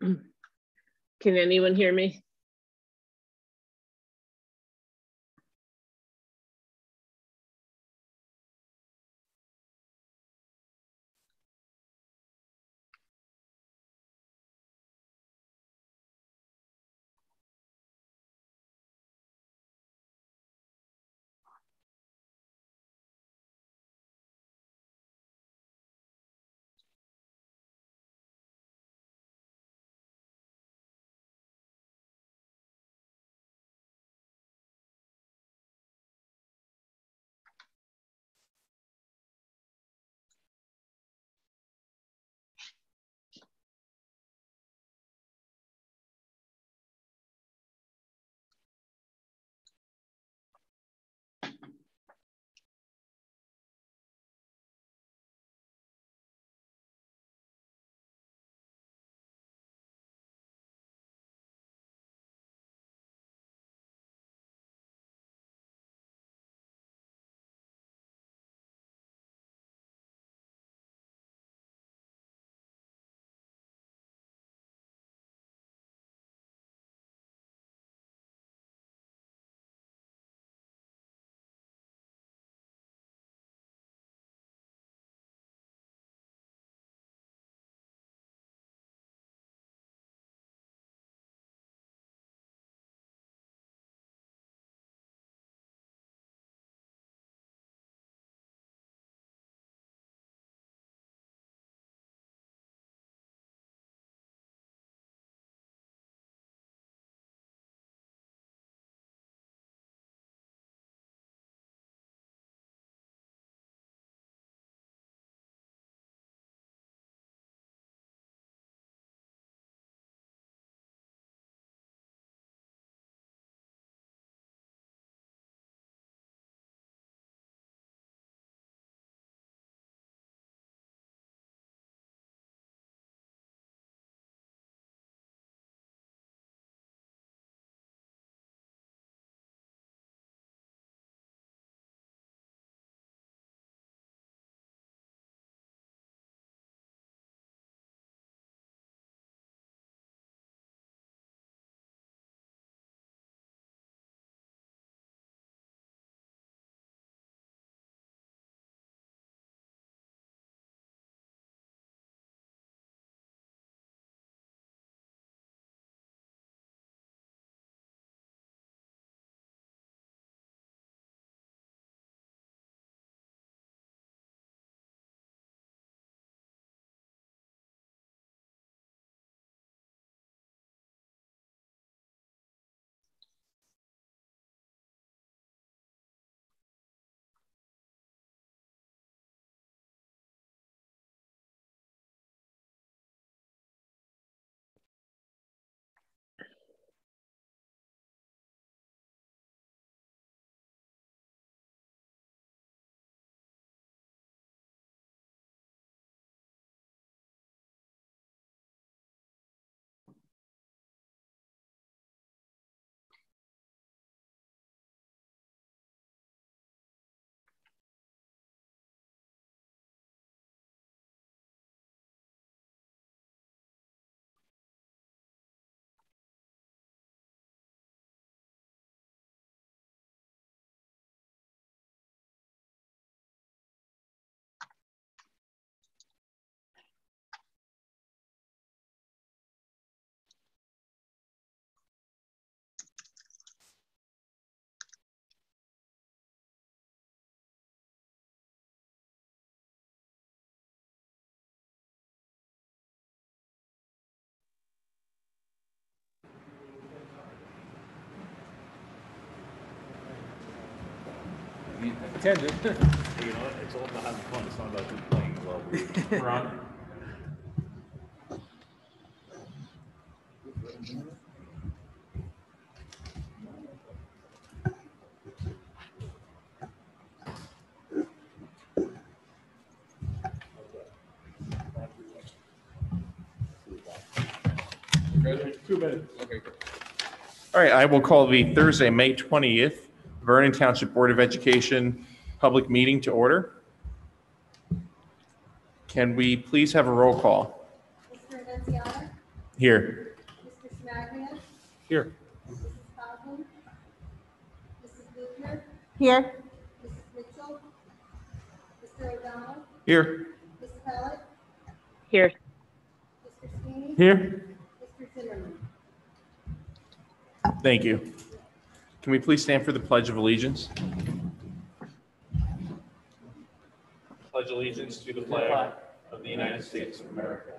Can anyone hear me? Attended. You know, it's all about having fun. It's not about just playing well. We're on. Good. 2 minutes. Okay, good. All right, I will call the Thursday, May 20th, Vernon Township Board of Education public meeting to order. Can we please have a roll call? Mr. Annunziata? Here. Mr. Smaglia, Here. Mrs. Coughlin, Mrs. Luker, Here. Mrs. Mitchell, Mr. O'Donnell, Here. Ms. Pellet, Here. Mr. Sweeney, Here. Mr. Zimmerman. Thank you. Can we please stand for the Pledge of Allegiance? Pledge allegiance to the flag of the United States of America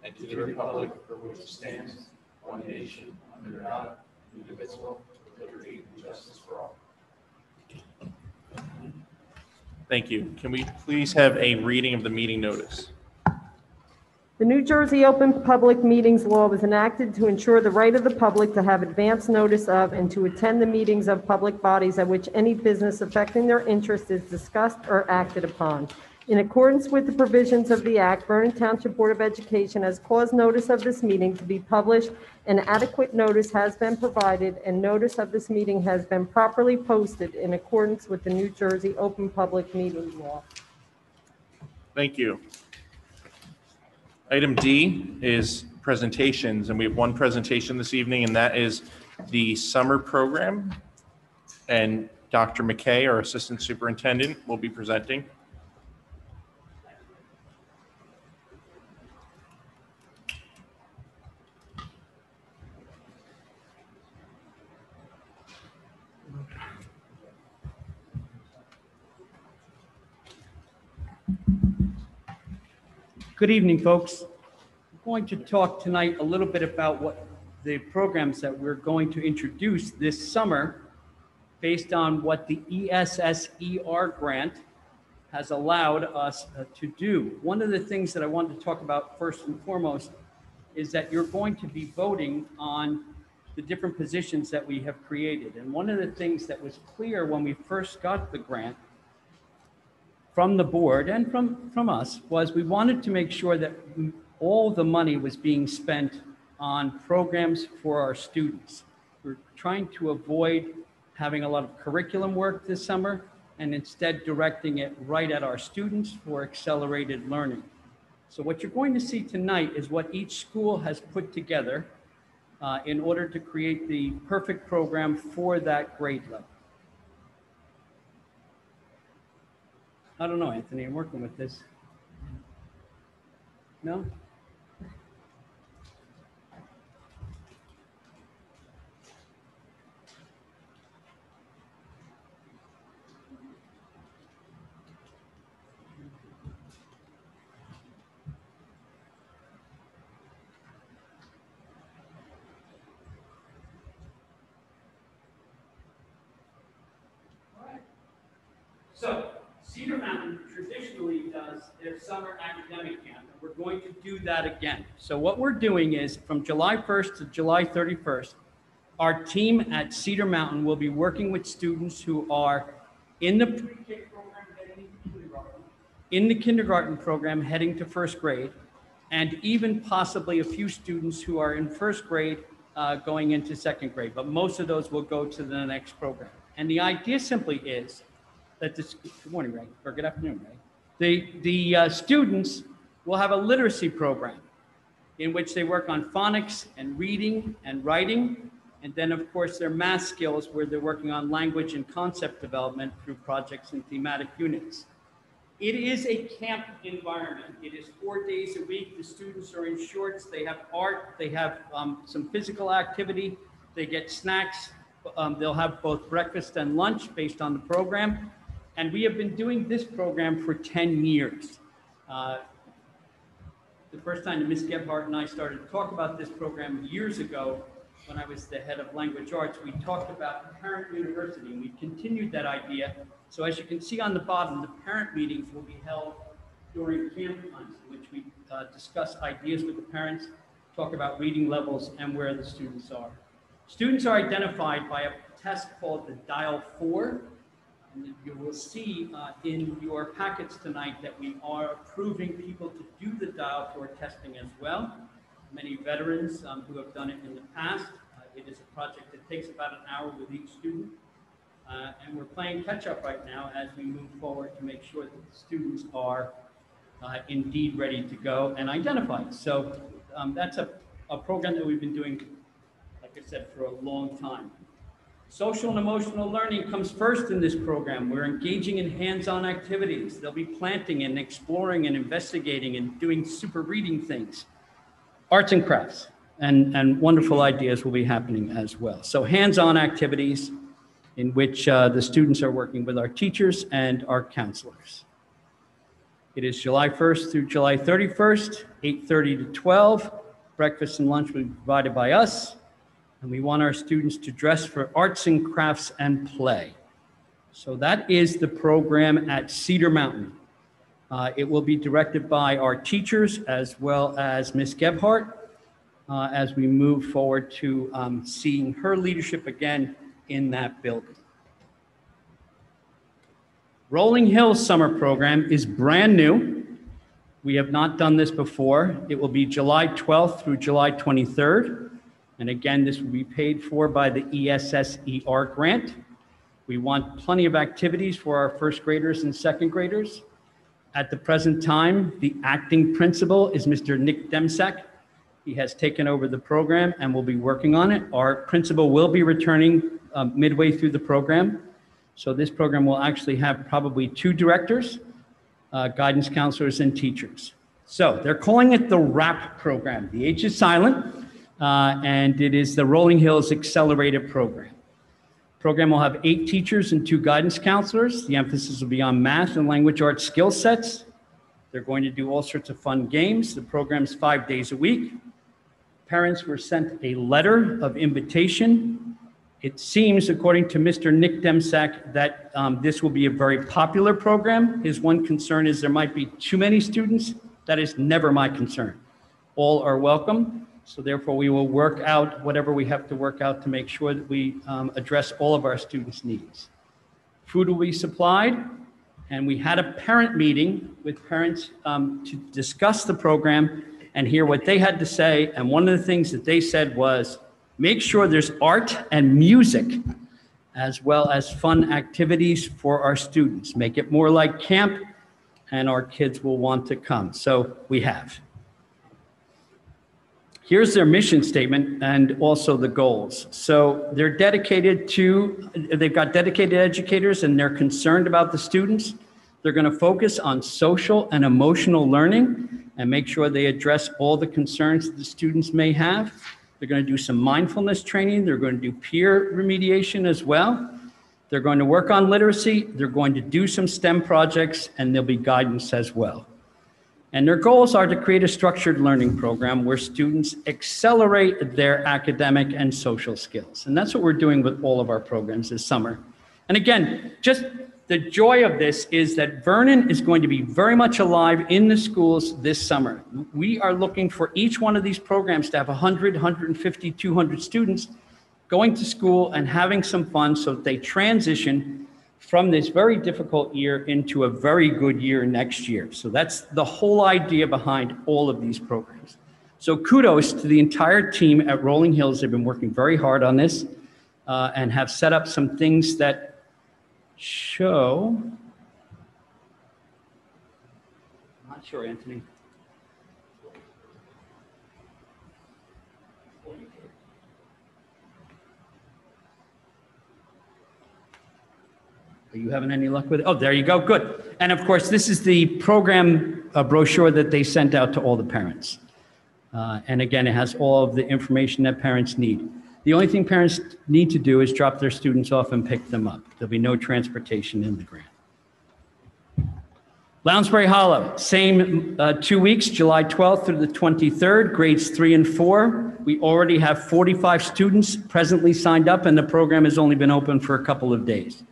and to the republic for which it stands, one nation, under God, indivisible, with liberty and justice for all. Thank you. Can we please have a reading of the meeting notice? The New Jersey Open Public Meetings Law was enacted to ensure the right of the public to have advance notice of and to attend the meetings of public bodies at which any business affecting their interest is discussed or acted upon. In accordance with the provisions of the Act, Vernon Township Board of Education has caused notice of this meeting to be published, and adequate notice has been provided, and notice of this meeting has been properly posted in accordance with the New Jersey Open Public Meetings Law. Thank you. Item D is presentations, and we have one presentation this evening, and that is the summer program. And Dr. McKay, our Assistant Superintendent, will be presenting. Good evening, folks. I'm going to talk tonight a little bit about what the programs that we're going to introduce this summer based on what the ESSER grant has allowed us to do. One of the things that I wanted to talk about first and foremost is that you're going to be voting on the different positions that we have created. And one of the things that was clear when we first got the grant from the board and from us was we wanted to make sure that all the money was being spent on programs for our students. We're trying to avoid having a lot of curriculum work this summer and instead directing it right at our students for accelerated learning. So what you're going to see tonight is what each school has put together in order to create the perfect program for that grade level. I don't know, Anthony, I'm working with this. No? So, Cedar Mountain traditionally does their summer academic camp, and we're going to do that again. So what we're doing is from July 1st to July 31st, our team at Cedar Mountain will be working with students who are in the pre-K program heading into kindergarten, in the kindergarten program heading to first grade, and even possibly a few students who are in first grade going into second grade, but most of those will go to the next program. And the idea simply is that this, good morning, Ray, or good afternoon, Ray. The students will have a literacy program in which they work on phonics and reading and writing, and then of course their math skills where they're working on language and concept development through projects and thematic units. It is a camp environment. It is 4 days a week. The students are in shorts. They have art. They have some physical activity. They get snacks. They'll have both breakfast and lunch based on the program. And we have been doing this program for 10 years. The first time that Ms. Gebhardt and I started to talk about this program years ago, when I was the head of language arts, we talked about parent university, and we continued that idea. So as you can see on the bottom, the parent meetings will be held during camp times, in which we discuss ideas with the parents, talk about reading levels and where the students are. Students are identified by a test called the Dial 4. And you will see in your packets tonight that we are approving people to do the Dial 4 testing as well. Many veterans who have done it in the past. It is a project that takes about an hour with each student. And we're playing catch up right now as we move forward to make sure that the students are indeed ready to go and identified. So that's a a program that we've been doing, like I said, for a long time. Social and emotional learning comes first in this program. We're engaging in hands-on activities. They'll be planting and exploring and investigating and doing super reading things. Arts and crafts and wonderful ideas will be happening as well. So hands-on activities in which the students are working with our teachers and our counselors. It is July 1st through July 31st, 8:30 to 12. Breakfast and lunch will be provided by us. And we want our students to dress for arts and crafts and play. So that is the program at Cedar Mountain. It will be directed by our teachers as well as Ms. Gebhardt as we move forward to seeing her leadership again in that building. Rolling Hills Summer Program is brand new. We have not done this before. It will be July 12th through July 23rd. And again, this will be paid for by the ESSER grant. We want plenty of activities for our first graders and second graders. At the present time, the acting principal is Mr. Nick Demsak. He has taken over the program and will be working on it. Our principal will be returning midway through the program. So this program will actually have probably 2 directors, guidance counselors, and teachers. So they're calling it the RHAP program. The H is silent. And it is the Rolling Hills Accelerated Program. Program will have 8 teachers and 2 guidance counselors. The emphasis will be on math and language arts skill sets. They're going to do all sorts of fun games. The program's 5 days a week. Parents were sent a letter of invitation. It seems, according to Mr. Nick Demsak, that this will be a very popular program. His one concern is there might be too many students. That is never my concern. All are welcome. So therefore, we will work out whatever we have to work out to make sure that we address all of our students' needs. Food will be supplied, and we had a parent meeting with parents to discuss the program and hear what they had to say. And one of the things that they said was, make sure there's art and music, as well as fun activities for our students. Make it more like camp, and our kids will want to come. So we have. Here's their mission statement and also the goals. So they're they've got dedicated educators and they're concerned about the students. They're going to focus on social and emotional learning and make sure they address all the concerns that the students may have. They're going to do some mindfulness training. They're going to do peer remediation as well. They're going to work on literacy. They're going to do some STEM projects, and there'll be guidance as well. And their goals are to create a structured learning program where students accelerate their academic and social skills. And that's what we're doing with all of our programs this summer. And again, just the joy of this is that Vernon is going to be very much alive in the schools this summer. We are looking for each one of these programs to have 100, 150, 200 students going to school and having some fun so that they transition from this very difficult year into a very good year next year. So that's the whole idea behind all of these programs. So kudos to the entire team at Rolling Hills. They've been working very hard on this and have set up some things that show, I'm not sure, Anthony. Are you having any luck with it? Oh, there you go. Good. And of course, this is the program brochure that they sent out to all the parents. And again, it has all of the information that parents need. The only thing parents need to do is drop their students off and pick them up. There'll be no transportation in the grant. Lounsberry Hollow, same 2 weeks, July 12th through the 23rd, grades 3 and 4. We already have 45 students presently signed up, and the program has only been open for a couple of days.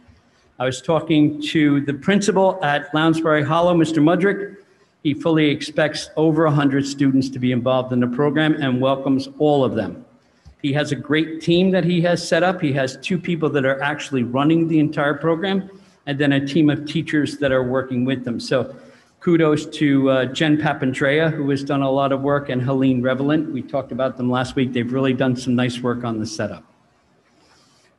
I was talking to the principal at Lounsberry Hollow, Mr. Mudrick. He fully expects over 100 students to be involved in the program and welcomes all of them. He has a great team that he has set up. He has 2 people that are actually running the entire program, and then a team of teachers that are working with them. So kudos to Jen Papandrea, who has done a lot of work, and Helene Revelant. We talked about them last week. They've really done some nice work on the setup.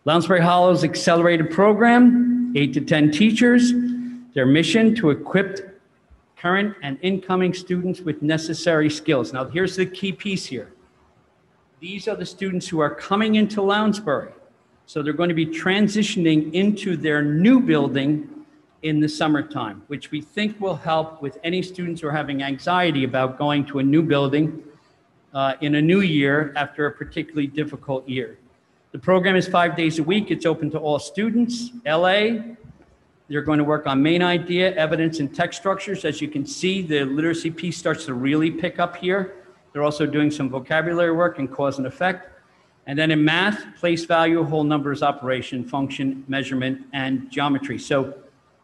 Lounsberry Hollow's accelerated program, 8 to 10 teachers. Their mission to equip current and incoming students with necessary skills. Now, here's the key piece here. These are the students who are coming into Lounsbury. So they're going to be transitioning into their new building in the summertime, which we think will help with any students who are having anxiety about going to a new building in a new year after a particularly difficult year. The program is 5 days a week. It's open to all students. LA, they're going to work on main idea, evidence, and text structures. As you can see, the literacy piece starts to really pick up here. They're also doing some vocabulary work and cause and effect. And then in math, place value, whole numbers, operation, function, measurement, and geometry. So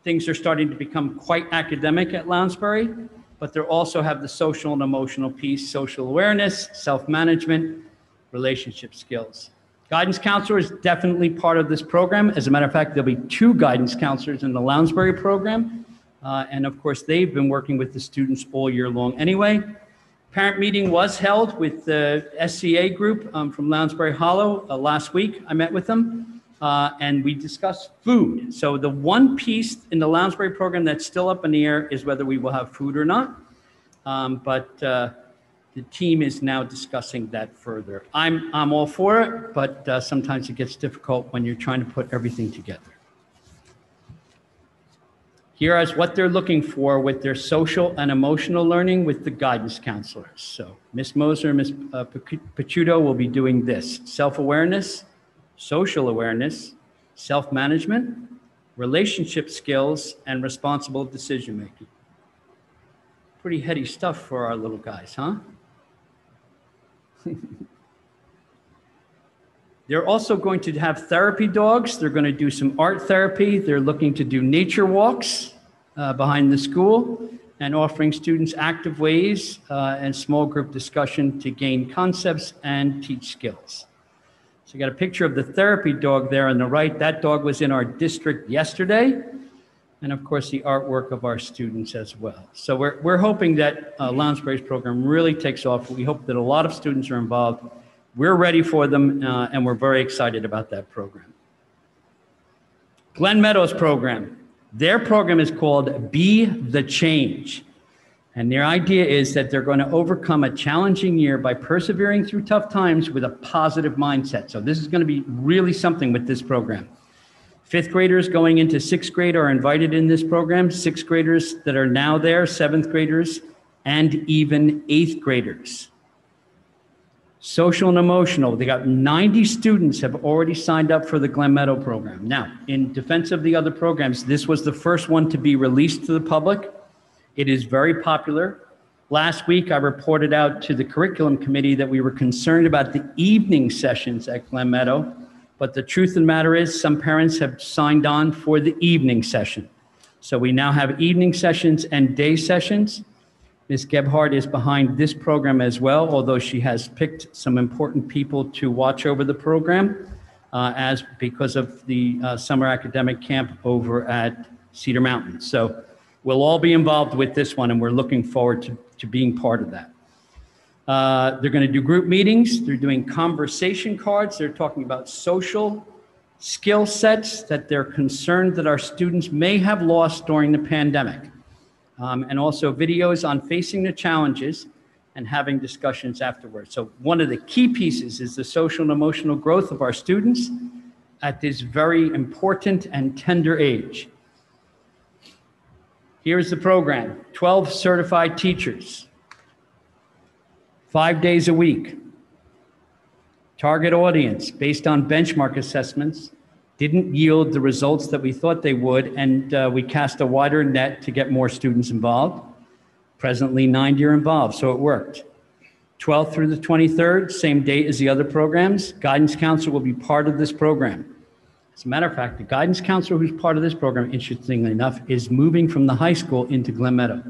things are starting to become quite academic at Lounsbury, but they also have the social and emotional piece, social awareness, self-management, relationship skills. Guidance counselor is definitely part of this program. As a matter of fact, there'll be 2 guidance counselors in the Lounsbury program. And of course, they've been working with the students all year long anyway. Parent meeting was held with the SCA group from Lounsberry Hollow last week. I met with them and we discussed food. So the one piece in the Lounsbury program that's still up in the air is whether we will have food or not. But the team is now discussing that further. I'm all for it, but sometimes it gets difficult when you're trying to put everything together. Here is what they're looking for with their social and emotional learning with the guidance counselors. So Ms. Moser and Ms. Pachuto will be doing this: self-awareness, social awareness, self-management, relationship skills, and responsible decision-making. Pretty heady stuff for our little guys, huh? They're also going to have therapy dogs. They're going to do some art therapy. They're looking to do nature walks behind the school and offering students active ways and small group discussion to gain concepts and teach skills. So you got a picture of the therapy dog there on the right. That dog was in our district yesterday. And of course, the artwork of our students as well. So we're hoping that Lounsbury's program really takes off. We hope that a lot of students are involved. We're ready for them, and we're very excited about that program. Glen Meadow's program. Their program is called Be the Change. And their idea is that they're going to overcome a challenging year by persevering through tough times with a positive mindset. So this is going to be really something with this program. 5th graders going into 6th grade are invited in this program. 6th graders that are now there, 7th graders, and even 8th graders. Social and emotional, they got 90 students have already signed up for the Glen Meadow program. Now, in defense of the other programs, this was the first one to be released to the public. It is very popular. Last week, I reported out to the curriculum committee that we were concerned about the evening sessions at Glen Meadow, but the truth of the matter is some parents have signed on for the evening session. So we now have evening sessions and day sessions. Ms. Gebhardt is behind this program as well, although she has picked some important people to watch over the program because of the summer academic camp over at Cedar Mountain. So we'll all be involved with this one, and we're looking forward to being part of that. They're going to do group meetings. They're doing conversation cards. They're talking about social skill sets that they're concerned that our students may have lost during the pandemic. And also videos on facing the challenges and having discussions afterwards. So one of the key pieces is the social and emotional growth of our students at this very important and tender age. Here's the program: 12 certified teachers, 5 days a week. Target audience based on benchmark assessments didn't yield the results that we thought they would, and we cast a wider net to get more students involved. Presently, 90 are involved, so it worked. 12th through the 23rd, same date as the other programs. Guidance counselor will be part of this program. As a matter of fact, the guidance counselor who's part of this program, interestingly enough, is moving from the high school into Glen Meadow.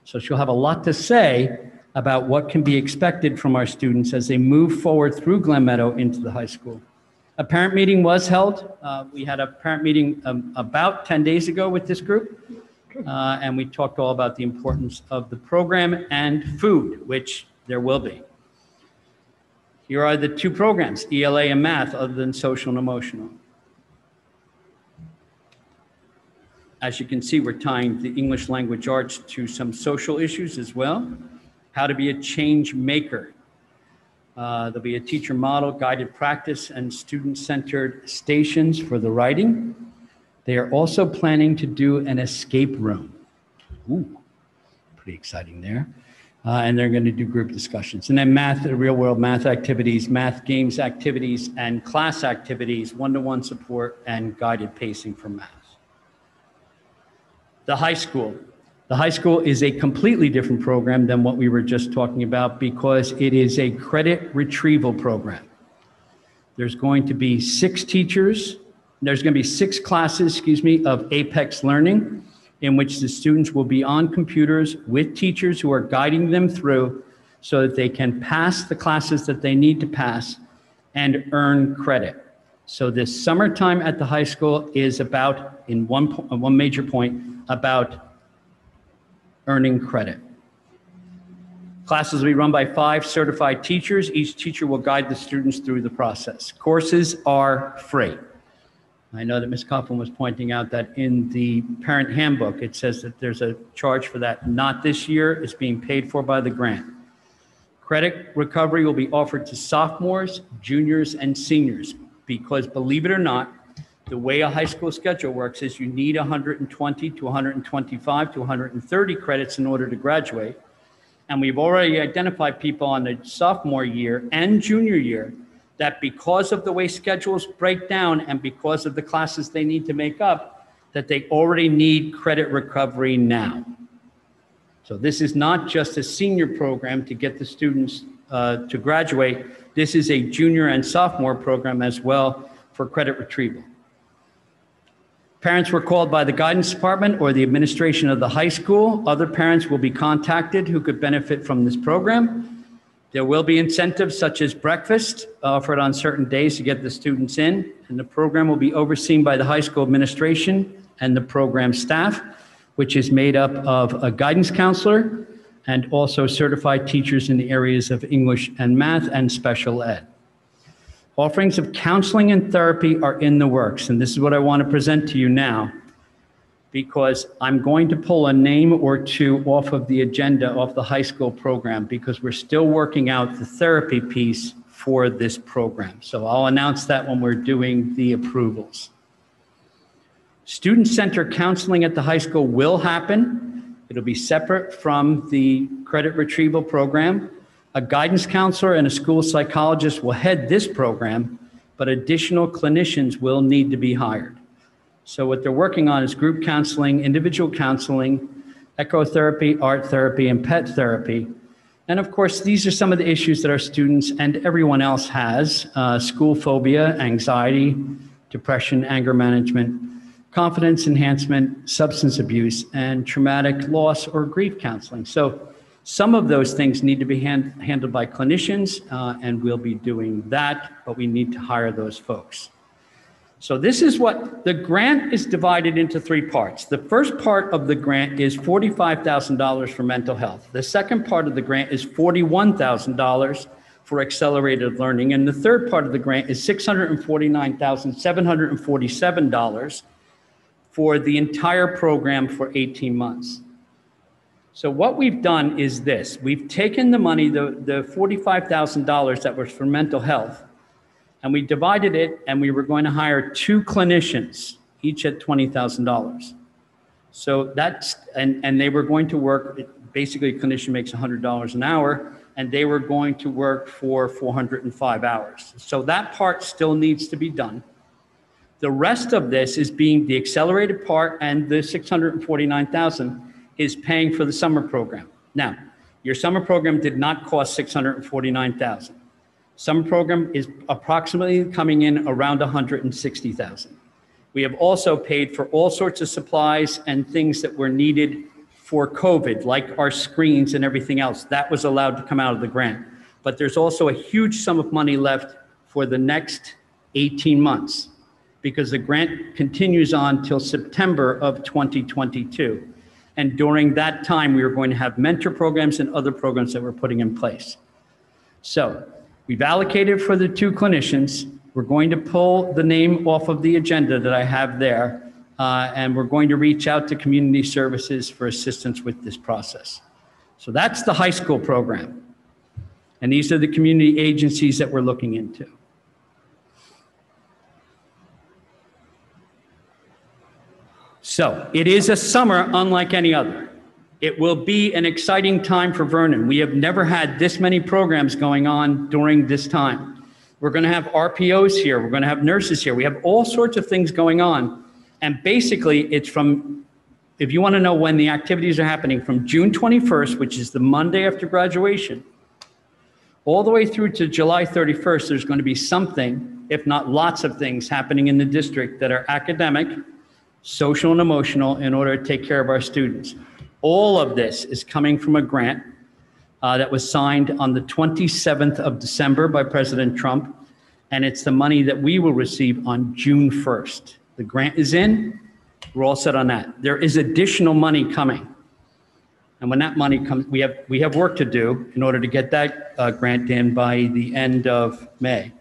So she'll have a lot to say about what can be expected from our students as they move forward through Glen Meadow into the high school. A parent meeting was held. We had a parent meeting about 10 days ago with this group, and we talked all about the importance of the program and food, which there will be. Here are the 2 programs, ELA and math, other than social and emotional. As you can see, we're tying the English language arts to some social issues as well. How to be a change maker. There'll be a teacher model, guided practice, and student-centered stations for the writing. They are also planning to do an escape room. Ooh, pretty exciting there. And they're going to do group discussions. And then math, real-world math activities, math games activities, and class activities, one-to-one support, and guided pacing for math. The high school. The high school is a completely different program than what we were just talking about because it is a credit retrieval program. There's going to be 6 teachers. There's going to be 6 classes, of Apex Learning, in which the students will be on computers with teachers who are guiding them through so that they can pass the classes that they need to pass and earn credit. So this summertime at the high school is about, in one major point, about earning credit. Classes will be run by 5 certified teachers. Each teacher will guide the students through the process. Courses are free. I know that Ms. Coughlin was pointing out that in the parent handbook, it says that there's a charge for that. Not this year. It's being paid for by the grant. Credit recovery will be offered to sophomores, juniors, and seniors because, believe it or not, the way a high school schedule works is you need 120 to 125 to 130 credits in order to graduate. And we've already identified people on the sophomore year and junior year that because of the way schedules break down and because of the classes they need to make up, that they already need credit recovery now. So this is not just a senior program to get the students to graduate. This is a junior and sophomore program as well for credit retrieval. Parents were called by the guidance department or the administration of the high school. Other parents will be contacted who could benefit from this program. There will be incentives such as breakfast offered on certain days to get the students in, and the program will be overseen by the high school administration and the program staff, which is made up of a guidance counselor and also certified teachers in the areas of English and math and special ed. Offerings of counseling and therapy are in the works, and this is what I want to present to you now, because I'm going to pull a name or 2 off of the agenda of the high school program because we're still working out the therapy piece for this program. So I'll announce that when we're doing the approvals. Student center counseling at the high school will happen. It'll be separate from the credit retrieval program. A guidance counselor and a school psychologist will head this program, but additional clinicians will need to be hired. So what they're working on is group counseling, individual counseling, ecotherapy, art therapy, and pet therapy. And of course, these are some of the issues that our students and everyone else has: school phobia, anxiety, depression, anger management, confidence enhancement, substance abuse, and traumatic loss or grief counseling. So some of those things need to be handled by clinicians, and we'll be doing that, but we need to hire those folks. So this is what the grant is divided into 3 parts. The first part of the grant is $45,000 for mental health. The second part of the grant is $41,000 for accelerated learning. And the third part of the grant is $649,747 for the entire program for 18 months. So what we've done is this. We've taken the money, the $45,000 that was for mental health, and we divided it, and we were going to hire 2 clinicians, each at $20,000. So that's, and they were going to work, basically a clinician makes $100 an hour, and they were going to work for 405 hours. So that part still needs to be done. The rest of this is being the accelerated part, and the $649,000 is paying for the summer program. Now, your summer program did not cost $649,000. Summer program is approximately coming in around $160,000. We have also paid for all sorts of supplies and things that were needed for COVID, like our screens and everything else. That was allowed to come out of the grant. But there's also a huge sum of money left for the next 18 months because the grant continues on till September of 2022. And during that time, we are going to have mentor programs and other programs that we're putting in place. So we've allocated for the 2 clinicians. We're going to pull the name off of the agenda that I have there, and we're going to reach out to community services for assistance with this process. So that's the high school program. And these are the community agencies that we're looking into. So it is a summer unlike any other. It will be an exciting time for Vernon. We have never had this many programs going on during this time. We're going to have RPOs here. We're going to have nurses here. We have all sorts of things going on. And basically, it's from, if you want to know when the activities are happening, from June 21st, which is the Monday after graduation, all the way through to July 31st, there's going to be something, if not lots of things, happening in the district that are academic, social, and emotional in order to take care of our students. All of this is coming from a grant that was signed on the 27th of December by President Trump, and it's the money that we will receive on June 1st. The grant is in, we're all set on that. There is additional money coming. And when that money comes, we have work to do in order to get that grant in by the end of May.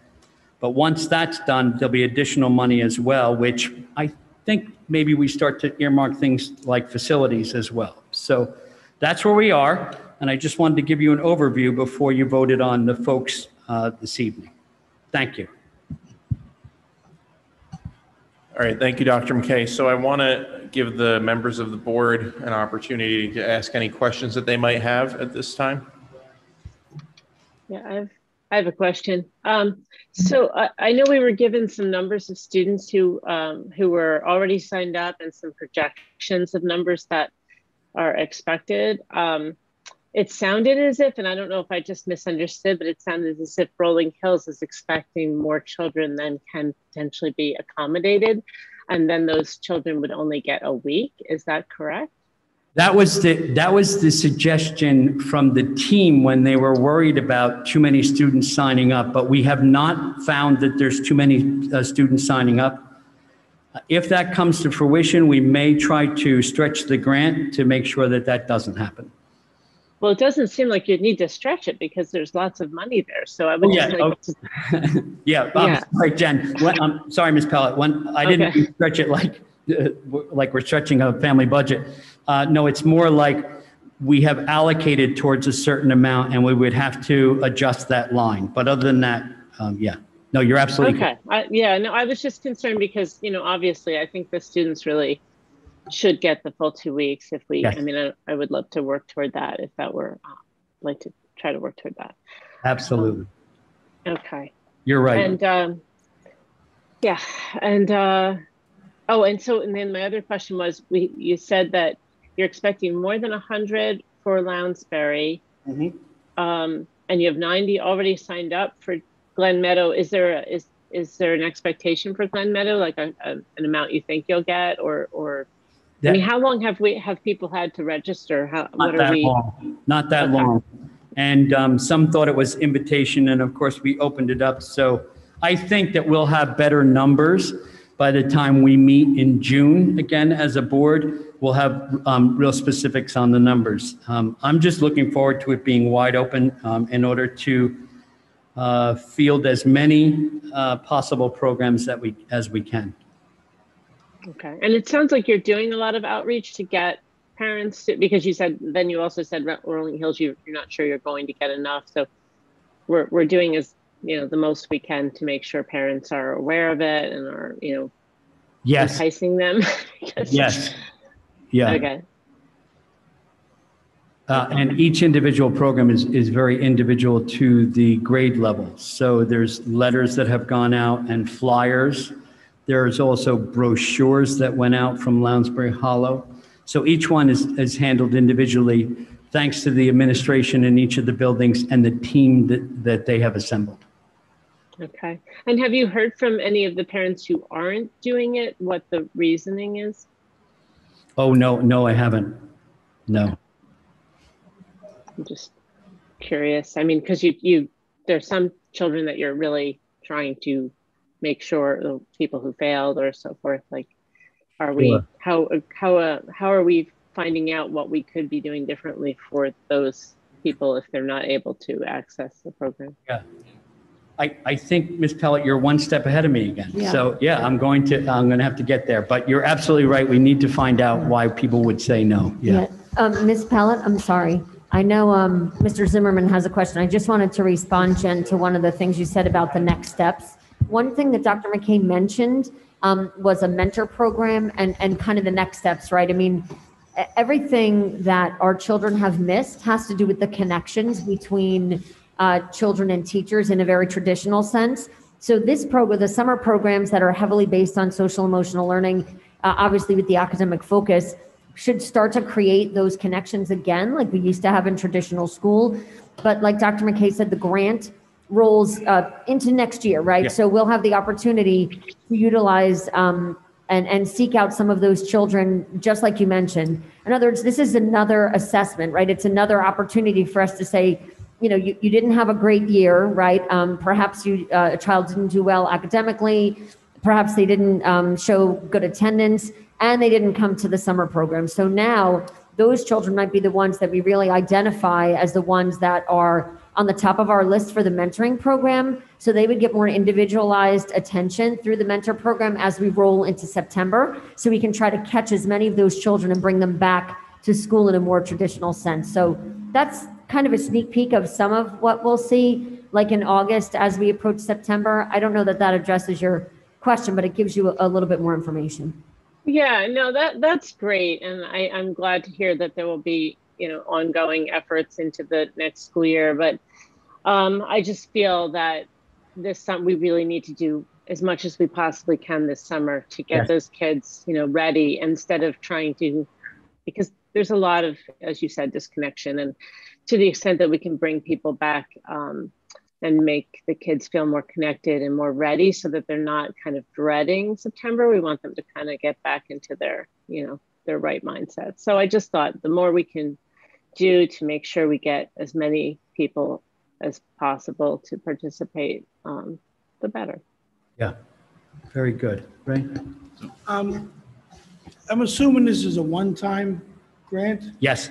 But once that's done, there'll be additional money as well, which I think maybe we start to earmark things like facilities as well. So that's where we are. And I just wanted to give you an overview before you voted on the folks this evening. Thank you. All right, thank you, Dr. McKay. So I want to give the members of the board an opportunity to ask any questions that they might have at this time. Yeah, I have a question. So I know we were given some numbers of students who were already signed up and some projections of numbers that are expected. It sounded as if, and I don't know if I just misunderstood, but it sounded as if Rolling Hills is expecting more children than can potentially be accommodated. And then those children would only get a week. Is that correct? That was the suggestion from the team when they were worried about too many students signing up, but we have not found that there's too many students signing up. If that comes to fruition, we may try to stretch the grant to make sure that that doesn't happen. Well, it doesn't seem like you'd need to stretch it because there's lots of money there. So I would Sorry, Jen. I'm sorry, Ms. Pellet. I didn't stretch it like we're stretching a family budget. No, it's more like we have allocated towards a certain amount and we would have to adjust that line. But other than that, yeah. No, you're absolutely okay. I was just concerned because, obviously I think the students really should get the full 2 weeks if we, yes. I mean, I would love to work toward that if that were, like to try to work toward that. Absolutely. Okay. You're right. And yeah. And and then my other question was, you said that you're expecting more than 100 for Lounsberry, and you have 90 already signed up for Glen Meadow. Is there an expectation for Glen Meadow, like an amount you think you'll get, or I mean, how long have people had to register? Not that long. And some thought it was invitation, and of course we opened it up. So I think that we'll have better numbers by the time we meet in June again as a board. We'll have real specifics on the numbers. I'm just looking forward to it being wide open in order to field as many possible programs as we can. Okay, and it sounds like you're doing a lot of outreach to get parents to, because you also said Rolling Hills, you're not sure you're going to get enough. So we're doing as the most we can to make sure parents are aware of it and are yes, enticing them. Yes. Yeah. Okay. And each individual program is very individual to the grade level. So there's letters that have gone out and flyers. There's also brochures that went out from Lounsberry Hollow. So each one is handled individually, thanks to the administration in each of the buildings and the team that they have assembled. Okay. And have you heard from any of the parents who aren't doing it, what the reasoning is? Oh, no, I haven't. No. I'm just curious. I mean, because there's some children that you're really trying to make sure, the people who failed or so forth, like, are we, sure. How are we finding out what we could be doing differently for those people if they're not able to access the program? Yeah. I think, Ms. Pellet, you're one step ahead of me again. Yeah. So yeah, I'm going to have to get there, but you're absolutely right. We need to find out why people would say no. Yeah. Ms. Pellet, I'm sorry. I know Mr. Zimmerman has a question. I just wanted to respond, Jen, to one of the things you said about the next steps. One thing that Dr. McKay mentioned was a mentor program and kind of the next steps, right? I mean, everything that our children have missed has to do with the connections between children and teachers in a very traditional sense. So this program, the summer programs that are heavily based on social emotional learning, obviously with the academic focus, should start to create those connections again, like we used to have in traditional school. But like Dr. McKay said, the grant rolls into next year, right? Yeah. So we'll have the opportunity to utilize and seek out some of those children, just like you mentioned. In other words, this is another assessment, right? It's another opportunity for us to say, you know, you didn't have a great year, right? Perhaps a child didn't do well academically, perhaps they didn't show good attendance, and they didn't come to the summer program. So now those children might be the ones that we really identify as the ones that are on the top of our list for the mentoring program. So they would get more individualized attention through the mentor program as we roll into September. So we can try to catch as many of those children and bring them back to school in a more traditional sense. So that's kind of a sneak peek of some of what we'll see, like in August as we approach September. I don't know that that addresses your question, but it gives you a little bit more information. Yeah, no, that's great. And I'm glad to hear that there will be, you know, ongoing efforts into the next school year. But I just feel that this summer we really need to do as much as we possibly can this summer to get those kids, you know, ready, instead of trying to, because there's a lot of, as you said, disconnection. And to the extent that we can bring people back and make the kids feel more connected and more ready so that they're not kind of dreading September. We want them to kind of get back into their, you know, their right mindset. So I just thought the more we can do to make sure we get as many people as possible to participate, the better. Yeah, very good, right? I'm assuming this is a one-time grant. Yes.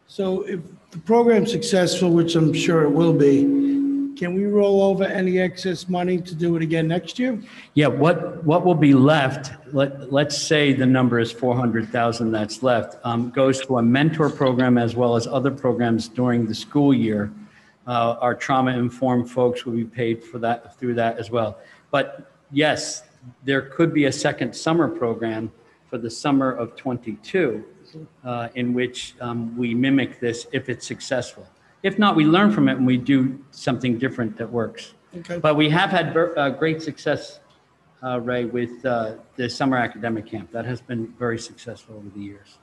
So if the program's successful, which I'm sure it will be, can we roll over any excess money to do it again next year? Yeah, what will be left, let's say the number is 400,000 that's left, goes to a mentor program as well as other programs during the school year. Our trauma-informed folks will be paid for that, through that as well. But yes, there could be a second summer program for the summer of 22 in which we mimic this if it's successful. If not, we learn from it and we do something different that works. Okay. But we have had great success, Ray, with the summer academic camp. That has been very successful over the years.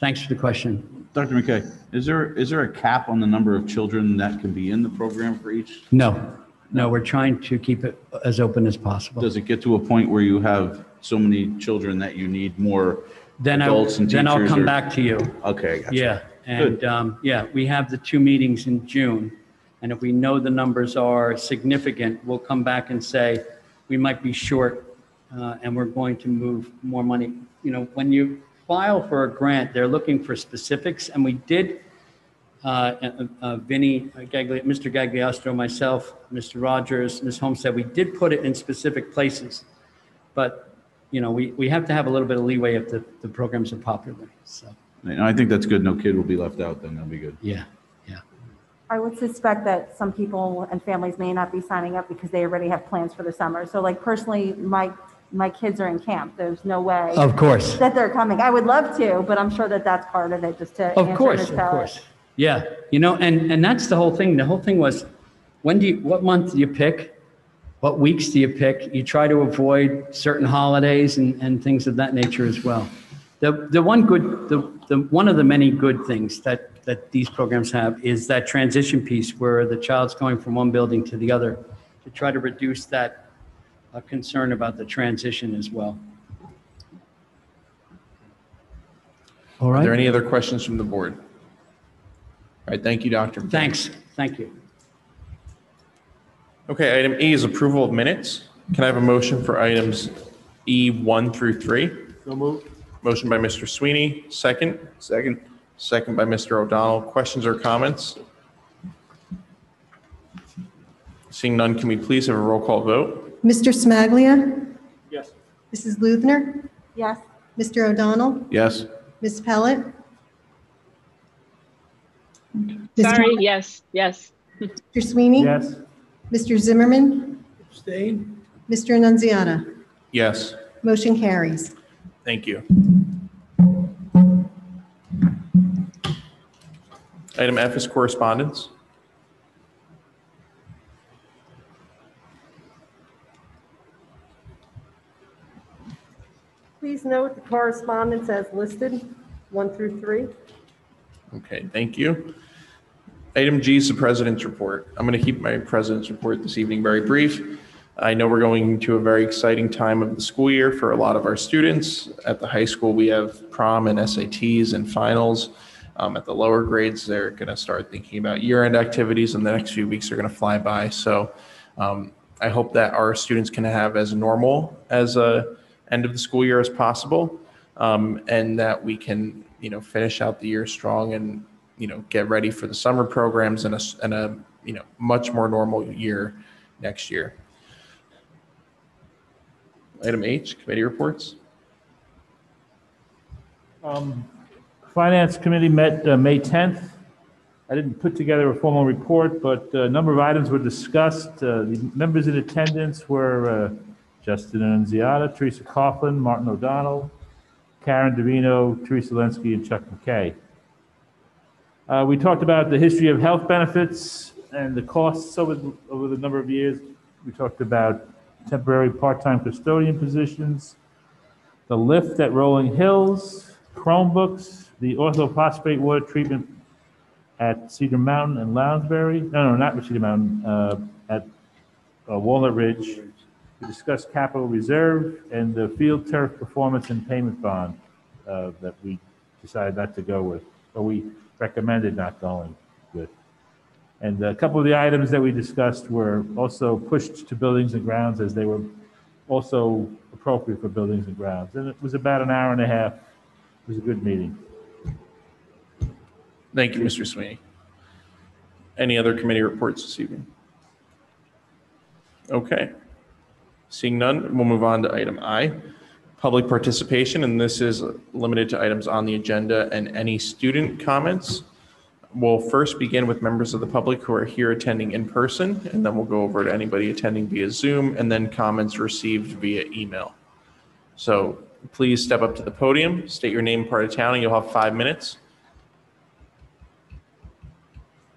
Thanks for the question. Dr. McKay, is there a cap on the number of children that can be in the program for each? No, we're trying to keep it as open as possible. Does it get to a point where you have so many children that you need more adults and teachers? Then I'll come back to you. Okay, gotcha. Yeah. And yeah, we have the 2 meetings in June. And if we know the numbers are significant, we'll come back and say, we might be short and we're going to move more money. You know, when you file for a grant, they're looking for specifics. And we did, Vinny, Mr. Gagliastro, myself, Mr. Rogers, Ms. Homestead, we did put it in specific places. But, you know, we have to have a little bit of leeway if the programs are popular. So. And I think that's good. No kid will be left out, then that'll be good. Yeah. I would suspect that some people and families may not be signing up because they already have plans for the summer. So like personally, my kids are in camp. There's no way Of course. that they're coming. I would love to, but I'm sure that that's part of it, just to Of answer course, Ms. of Pellet. course. Yeah, you know, and that's the whole thing. The whole thing was, what month do you pick? What weeks do you pick? You try to avoid certain holidays and things of that nature as well. One of the many good things that these programs have is that transition piece where the child's going from one building to the other, to try to reduce that concern about the transition as well. All right. Are there any other questions from the board? All right, thank you, Dr. McKay. Thanks. Thank you. Okay, item E is approval of minutes. Can I have a motion for items E1 through 3? So moved. Motion by Mr. Sweeney, second. Second. Second by Mr. O'Donnell. Questions or comments? Seeing none, can we please have a roll call vote? Mr. Smaglia? Yes. Mrs. Luthner? Yes. Mr. O'Donnell? Yes. Ms. Pellet? Mr. Sorry, yes. Mr. Sweeney? Yes. Mr. Zimmerman? Abstain? Mr. Annunziata? Yes. Motion carries. Thank you. Item F is correspondence. Please note the correspondence as listed, 1 through 3. Okay, thank you. Item G is the president's report. I'm going to keep my president's report this evening very brief. I know we're going to a very exciting time of the school year for a lot of our students. At the high school, we have prom and SATs and finals. At the lower grades, they're going to start thinking about year-end activities, and the next few weeks are going to fly by. So I hope that our students can have as normal as a end of the school year as possible, and that we can, finish out the year strong and, get ready for the summer programs and a much more normal year next year. Item H, committee reports. Finance Committee met May 10th. I didn't put together a formal report, but a number of items were discussed. The members in attendance were Justin Annunziata, Teresa Coughlin, Martin O'Donnell, Karen Davino, Teresa Lenski, and Chuck McKay. We talked about the history of health benefits and the costs over the number of years. We talked about temporary part-time custodian positions, the lift at Rolling Hills, Chromebooks, the orthophosphate water treatment at Cedar Mountain and Lounsberry. No, not Cedar Mountain, at Walnut Ridge. We discussed capital reserve and the field turf performance and payment bond that we decided not to go with, or we recommended not going with. And a couple of the items that we discussed were also pushed to buildings and grounds, as they were also appropriate for buildings and grounds. And it was about an hour and a half. It was a good meeting. Thank you, Mr. Sweeney. Any other committee reports this evening? Okay. Seeing none, we'll move on to item I, public participation, and this is limited to items on the agenda and any student comments. We'll first begin with members of the public who are here attending in person, and then we'll go over to anybody attending via Zoom, and then comments received via email. So please step up to the podium, state your name, part of town, and you'll have 5 minutes.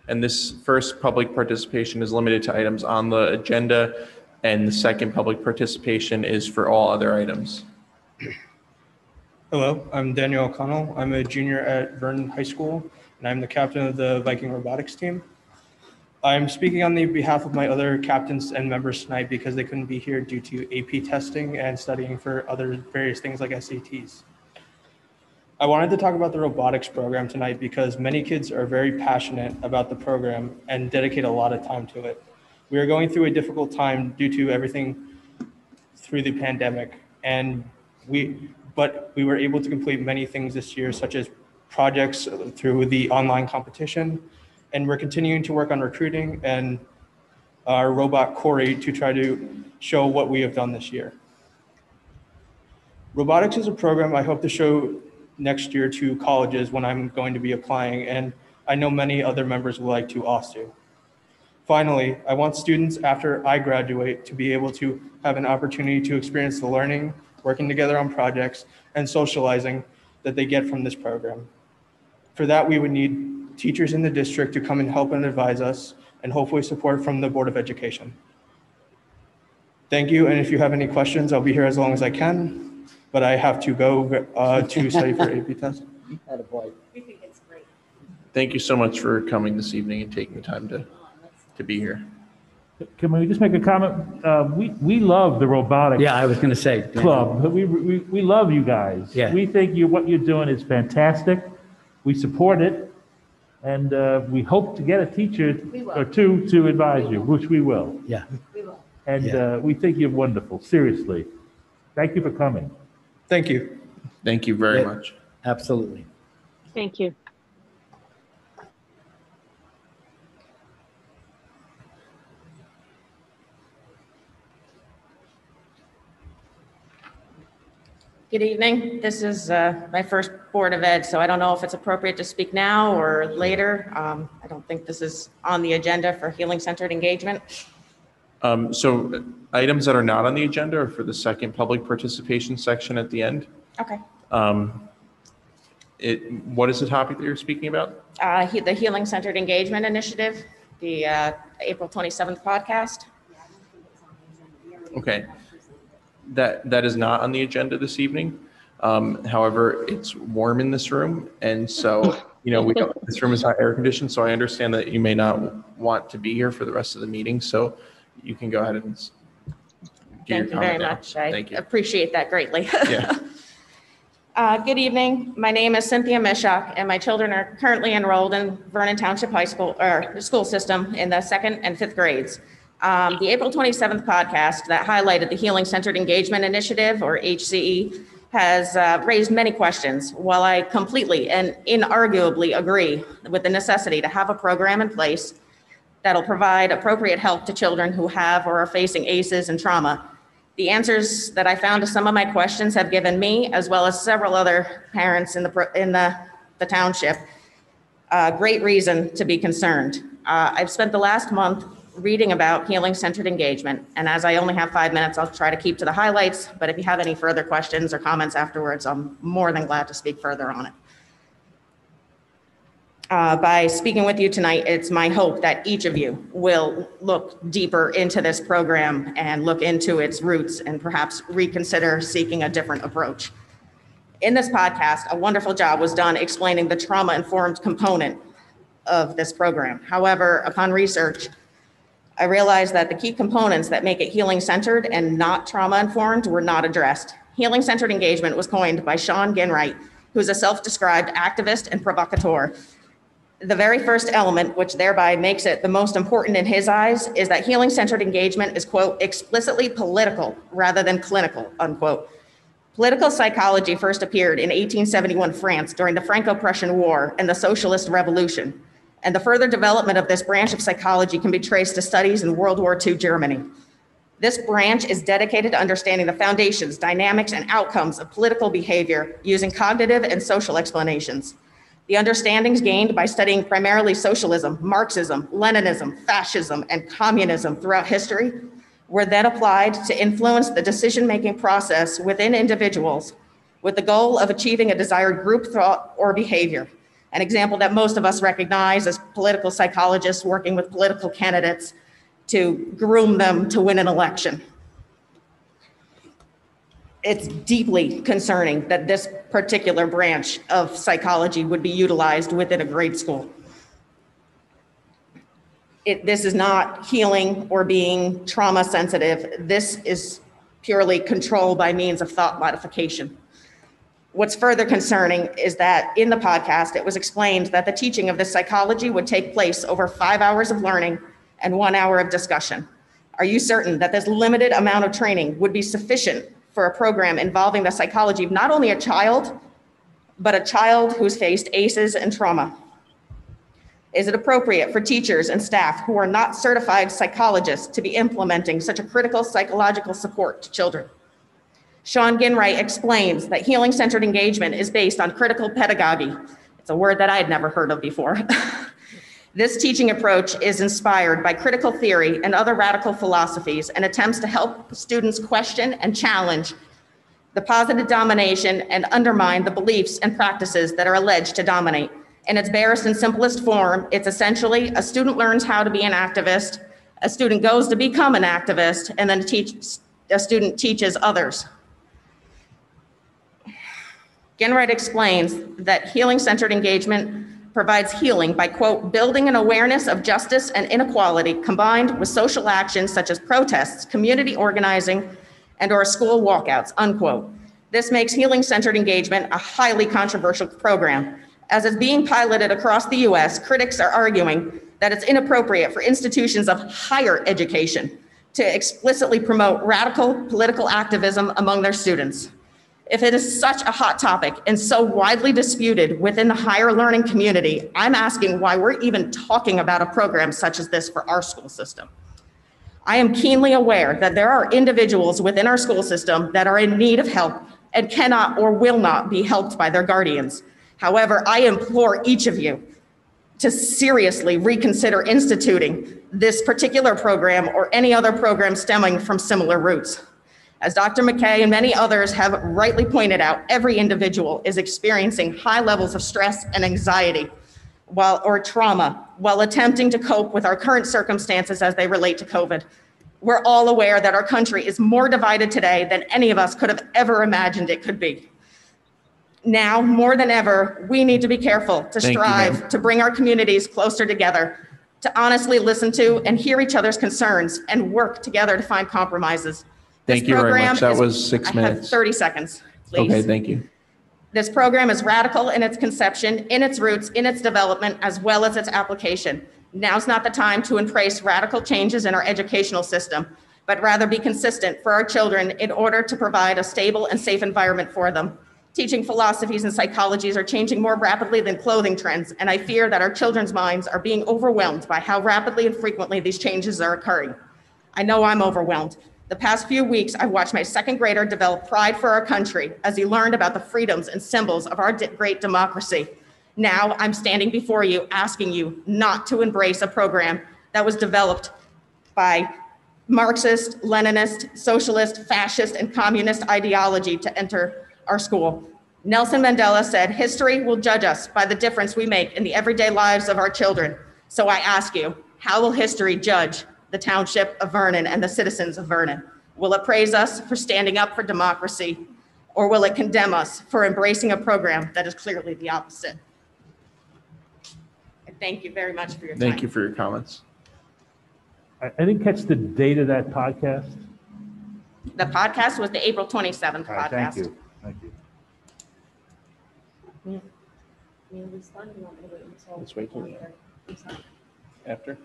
And this first public participation is limited to items on the agenda, and the second public participation is for all other items. Hello, I'm Daniel O'Connell. I'm a junior at Vernon High School, and I'm the captain of the Viking robotics team. I'm speaking on the behalf of my other captains and members tonight because they couldn't be here due to AP testing and studying for other various things like SATs. I wanted to talk about the robotics program tonight because many kids are very passionate about the program and dedicate a lot of time to it. We are going through a difficult time due to everything through the pandemic, but we were able to complete many things this year, such as projects through the online competition, and we're continuing to work on recruiting and our robot Corey to try to show what we have done this year. Robotics is a program I hope to show next year to colleges when I'm going to be applying, and I know many other members would like to also. Finally, I want students after I graduate to be able to have an opportunity to experience the learning, working together on projects, and socializing that they get from this program. For that, we would need teachers in the district to come and help and advise us, and hopefully support from the Board of Education. Thank you, and if you have any questions, I'll be here as long as I can, but I have to go to study for AP test. We think it's great. Thank you so much for coming this evening and taking the time to be here. Can we just make a comment? We love the robotics. Yeah, I was going to say. Club. We love you guys. Yeah. We think what you're doing is fantastic. We support it, and we hope to get a teacher or two to advise you, which we will. Yeah. We will. And we think you're wonderful. Seriously, thank you for coming. Thank you. Thank you very much. Absolutely. Thank you. Good evening. This is my first Board of Ed, so I don't know if it's appropriate to speak now or later. I don't think this is on the agenda for healing-centered engagement. So items that are not on the agenda are for the second public participation section at the end. Okay. What is the topic that you're speaking about? The Healing-Centered Engagement Initiative, the April 27th podcast. Okay. That is not on the agenda this evening. However, it's warm in this room, and so this room is not air conditioned. So I understand that you may not want to be here for the rest of the meeting. So you can go ahead and Thank you very much. I appreciate that greatly. Yeah. Good evening. My name is Cynthia Mishak, and my children are currently enrolled in Vernon Township High School or school system in the 2nd and 5th grades. The April 27th podcast that highlighted the Healing Centered Engagement Initiative, or HCE, has raised many questions. While I completely and inarguably agree with the necessity to have a program in place that'll provide appropriate help to children who have or are facing ACEs and trauma, the answers that I found to some of my questions have given me, as well as several other parents in the township, great reason to be concerned. I've spent the last month reading about healing-centered engagement, and as I only have 5 minutes, I'll try to keep to the highlights, but if you have any further questions or comments afterwards, I'm more than glad to speak further on it. By speaking with you tonight, it's my hope that each of you will look deeper into this program and look into its roots and perhaps reconsider seeking a different approach. In this podcast, a wonderful job was done explaining the trauma-informed component of this program. However, upon research, I realized that the key components that make it healing-centered and not trauma-informed were not addressed. Healing-centered engagement was coined by Sean Ginwright, who's a self-described activist and provocateur. The very first element, which thereby makes it the most important in his eyes, is that healing-centered engagement is, quote, explicitly political rather than clinical, unquote. Political psychology first appeared in 1871 France during the Franco-Prussian War and the Socialist Revolution. And the further development of this branch of psychology can be traced to studies in World War II Germany. This branch is dedicated to understanding the foundations, dynamics, and outcomes of political behavior using cognitive and social explanations. The understandings gained by studying primarily socialism, Marxism, Leninism, fascism, and communism throughout history were then applied to influence the decision-making process within individuals with the goal of achieving a desired group thought or behavior. An example that most of us recognize as political psychologists working with political candidates to groom them to win an election. It's deeply concerning that this particular branch of psychology would be utilized within a grade school. This is not healing or being trauma sensitive. This is purely control by means of thought modification. What's further concerning is that in the podcast, it was explained that the teaching of this psychology would take place over 5 hours of learning and 1 hour of discussion. Are you certain that this limited amount of training would be sufficient for a program involving the psychology of not only a child, but a child who's faced ACEs and trauma? Is it appropriate for teachers and staff who are not certified psychologists to be implementing such a critical psychological support to children? Sean Ginwright explains that healing-centered engagement is based on critical pedagogy. It's a word that I had never heard of before. This teaching approach is inspired by critical theory and other radical philosophies and attempts to help students question and challenge the positive domination and undermine the beliefs and practices that are alleged to dominate. In its barest and simplest form, it's essentially a student learns how to be an activist, a student goes to become an activist, and then a student teaches others. Ginwright explains that healing-centered engagement provides healing by, quote, building an awareness of justice and inequality combined with social actions such as protests, community organizing, and/or school walkouts, unquote. This makes healing-centered engagement a highly controversial program. As it's being piloted across the US, critics are arguing that it's inappropriate for institutions of higher education to explicitly promote radical political activism among their students. If it is such a hot topic and so widely disputed within the higher learning community, I'm asking why we're even talking about a program such as this for our school system. I am keenly aware that there are individuals within our school system that are in need of help and cannot or will not be helped by their guardians. However, I implore each of you to seriously reconsider instituting this particular program or any other program stemming from similar roots. As Dr. McKay and many others have rightly pointed out, every individual is experiencing high levels of stress and anxiety or trauma while attempting to cope with our current circumstances as they relate to COVID. We're all aware that our country is more divided today than any of us could have ever imagined it could be. Now, more than ever, we need to be careful to strive to bring our communities closer together, to honestly listen to and hear each other's concerns and work together to find compromises. Thank you very much. That was 6 minutes. I have 30 seconds, please. Okay, thank you. This program is radical in its conception, in its roots, in its development, as well as its application. Now's not the time to embrace radical changes in our educational system, but rather be consistent for our children in order to provide a stable and safe environment for them. Teaching philosophies and psychologies are changing more rapidly than clothing trends, and I fear that our children's minds are being overwhelmed by how rapidly and frequently these changes are occurring. I know I'm overwhelmed. The past few weeks, I've watched my second grader develop pride for our country as he learned about the freedoms and symbols of our great democracy. Now I'm standing before you, asking you not to embrace a program that was developed by Marxist, Leninist, socialist, fascist, and communist ideology to enter our school. Nelson Mandela said, "History will judge us by the difference we make in the everyday lives of our children." So I ask you, how will history judge the Township of Vernon and the citizens of Vernon? Will it praise us for standing up for democracy, or will it condemn us for embracing a program that is clearly the opposite? And thank you very much for your time. Thank you for your comments. I didn't catch the date of that podcast. The podcast was the April 27th All right, podcast. thank you. Thank you. Let's wait till the end. After?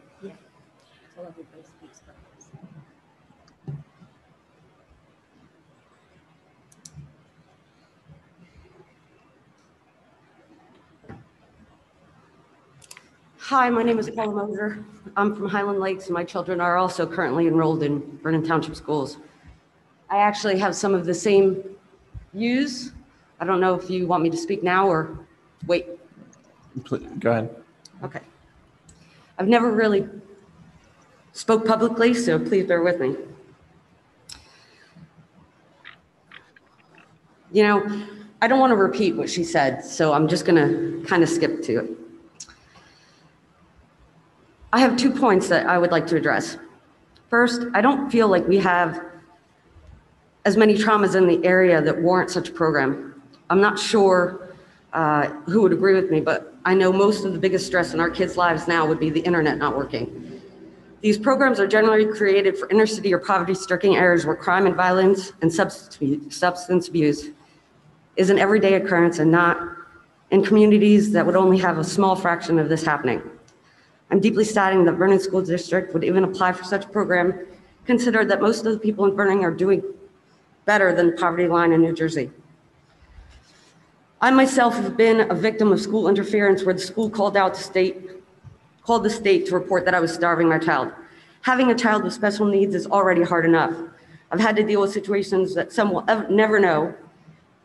Hi, my name is Paula Moser. I'm from Highland Lakes, and my children are also currently enrolled in Vernon Township schools. I actually have some of the same views. I don't know if you want me to speak now or wait. Please, go ahead. Okay. I've never really spoke publicly, so please bear with me. You know, I don't want to repeat what she said, so I'm just going to kind of skip to it. I have 2 points that I would like to address. First, I don't feel like we have as many traumas in the area that warrant such a program. I'm not sure who would agree with me, but I know most of the biggest stress in our kids' lives now would be the internet not working. These programs are generally created for inner city or poverty-stricken areas where crime and violence and substance abuse is an everyday occurrence and not in communities that would only have a small fraction of this happening. I'm deeply saddened that Vernon School District would even apply for such a program, consider that most of the people in Vernon are doing better than the poverty line in New Jersey. I myself have been a victim of school interference where the school called the state to report that I was starving my child. Having a child with special needs is already hard enough. I've had to deal with situations that some will never know,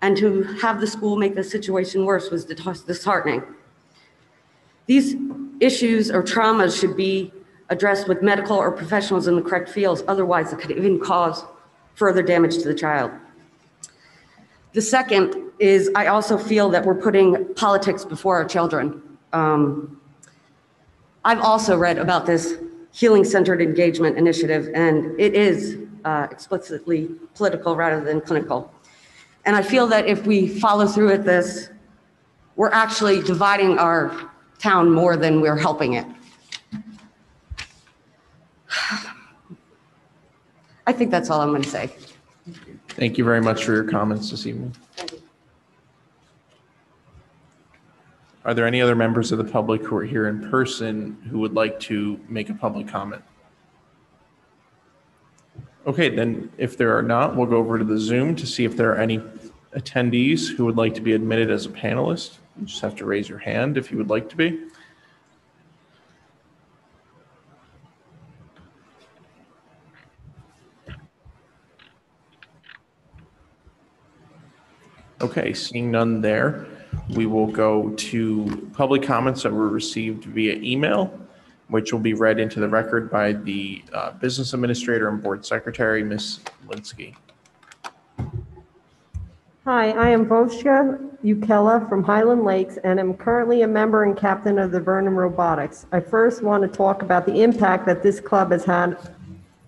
and to have the school make the situation worse was disheartening. These issues or traumas should be addressed with medical or professionals in the correct fields, otherwise it could even cause further damage to the child. The second is I also feel that we're putting politics before our children. I've also read about this healing-centered engagement initiative, and it is explicitly political rather than clinical. And I feel that if we follow through with this, we're actually dividing our town more than we're helping it. I think that's all I'm going to say. Thank you very much for your comments this evening. Are there any other members of the public who are here in person who would like to make a public comment? Okay, then if there are not, we'll go over to the Zoom to see if there are any attendees who would like to be admitted as a panelist. You just have to raise your hand if you would like to be. Okay, seeing none there, we will go to public comments that were received via email, which will be read into the record by the Business Administrator and Board Secretary, Ms. Linsky. Hi, I am Voshka Ukela from Highland Lakes and am currently a member and captain of the Vernon Robotics. I first want to talk about the impact that this club has had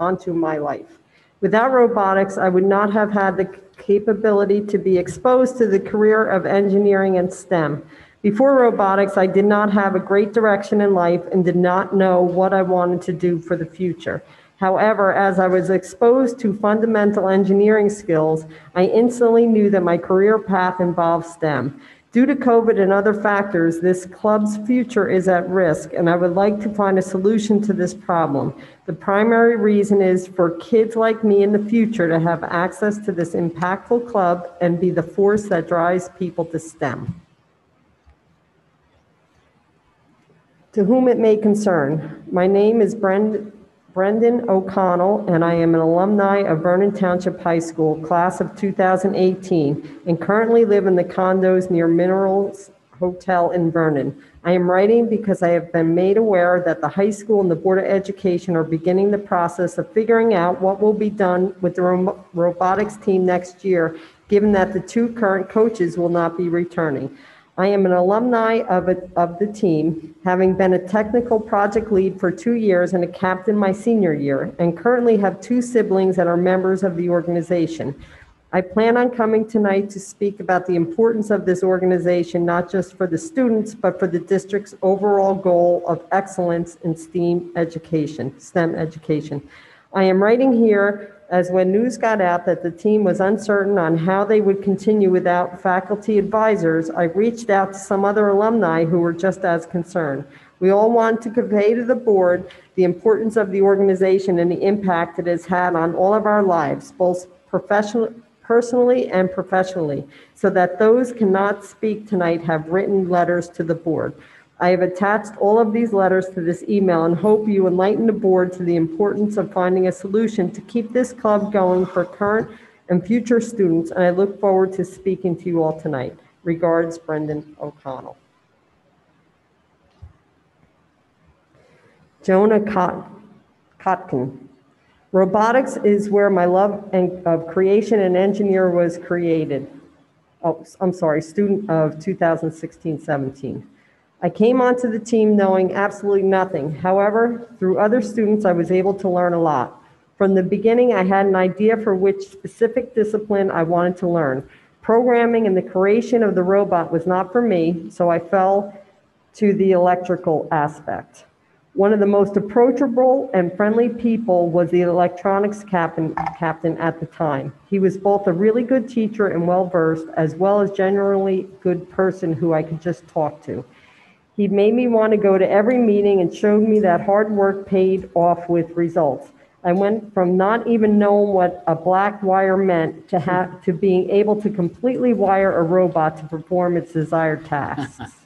onto my life. Without robotics, I would not have had the capability to be exposed to the career of engineering and STEM. Before robotics, I did not have a great direction in life and did not know what I wanted to do for the future. However, as I was exposed to fundamental engineering skills, I instantly knew that my career path involved STEM. Due to COVID and other factors, this club's future is at risk, and I would like to find a solution to this problem. The primary reason is for kids like me in the future to have access to this impactful club and be the force that drives people to STEM. To whom it may concern, my name is Brendan O'Connell, and I am an alumni of Vernon Township High School, class of 2018, and currently live in the condos near Minerals Hotel in Vernon. I am writing because I have been made aware that the high school and the Board of Education are beginning the process of figuring out what will be done with the robotics team next year, given that the two current coaches will not be returning. I am an alumni of the team, having been a technical project lead for 2 years and a captain my senior year, and currently have 2 siblings that are members of the organization. I plan on coming tonight to speak about the importance of this organization, not just for the students, but for the district's overall goal of excellence in STEM education. I am writing here as when news got out that the team was uncertain on how they would continue without faculty advisors, I reached out to some other alumni who were just as concerned. We all want to convey to the board the importance of the organization and the impact it has had on all of our lives, both personally and professionally, so that those cannot speak tonight have written letters to the board. I have attached all of these letters to this email and hope you enlighten the board to the importance of finding a solution to keep this club going for current and future students, and I look forward to speaking to you all tonight. Regards, Brendan O'Connell. Jonah Kotkin. Robotics is where my love of creation and engineer was created. Student of 2016-17. I came onto the team knowing absolutely nothing. However, through other students, I was able to learn a lot. From the beginning, I had an idea for which specific discipline I wanted to learn. Programming and the creation of the robot was not for me, so I fell to the electrical aspect. One of the most approachable and friendly people was the electronics captain at the time. He was both a really good teacher and well-versed, as well as generally good person who I could just talk to. He made me want to go to every meeting and showed me that hard work paid off with results. I went from not even knowing what a black wire meant to being able to completely wire a robot to perform its desired tasks.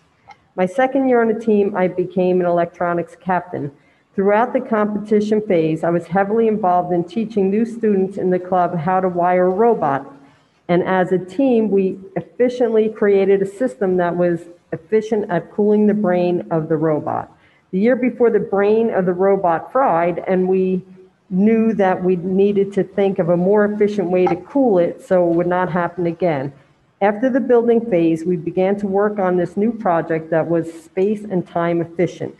My second year on the team, I became an electronics captain. Throughout the competition phase, I was heavily involved in teaching new students in the club how to wire a robot. And as a team, we efficiently created a system that was efficient at cooling the brain of the robot. The year before, the brain of the robot fried, and we knew that we needed to think of a more efficient way to cool it so it would not happen again. After the building phase, we began to work on this new project that was space and time efficient.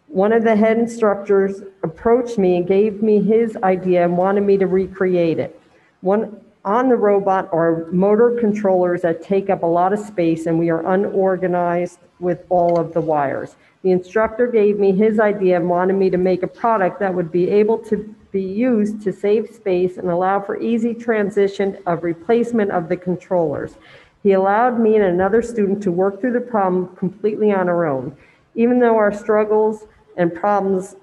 One of the head instructors approached me and gave me his idea and wanted me to recreate it. On the robot are motor controllers that take up a lot of space, and we are unorganized with all of the wires. The instructor gave me his idea and wanted me to make a product that would be able to be used to save space and allow for easy transition of replacement of the controllers. He allowed me and another student to work through the problem completely on our own. Even through our struggles and problems,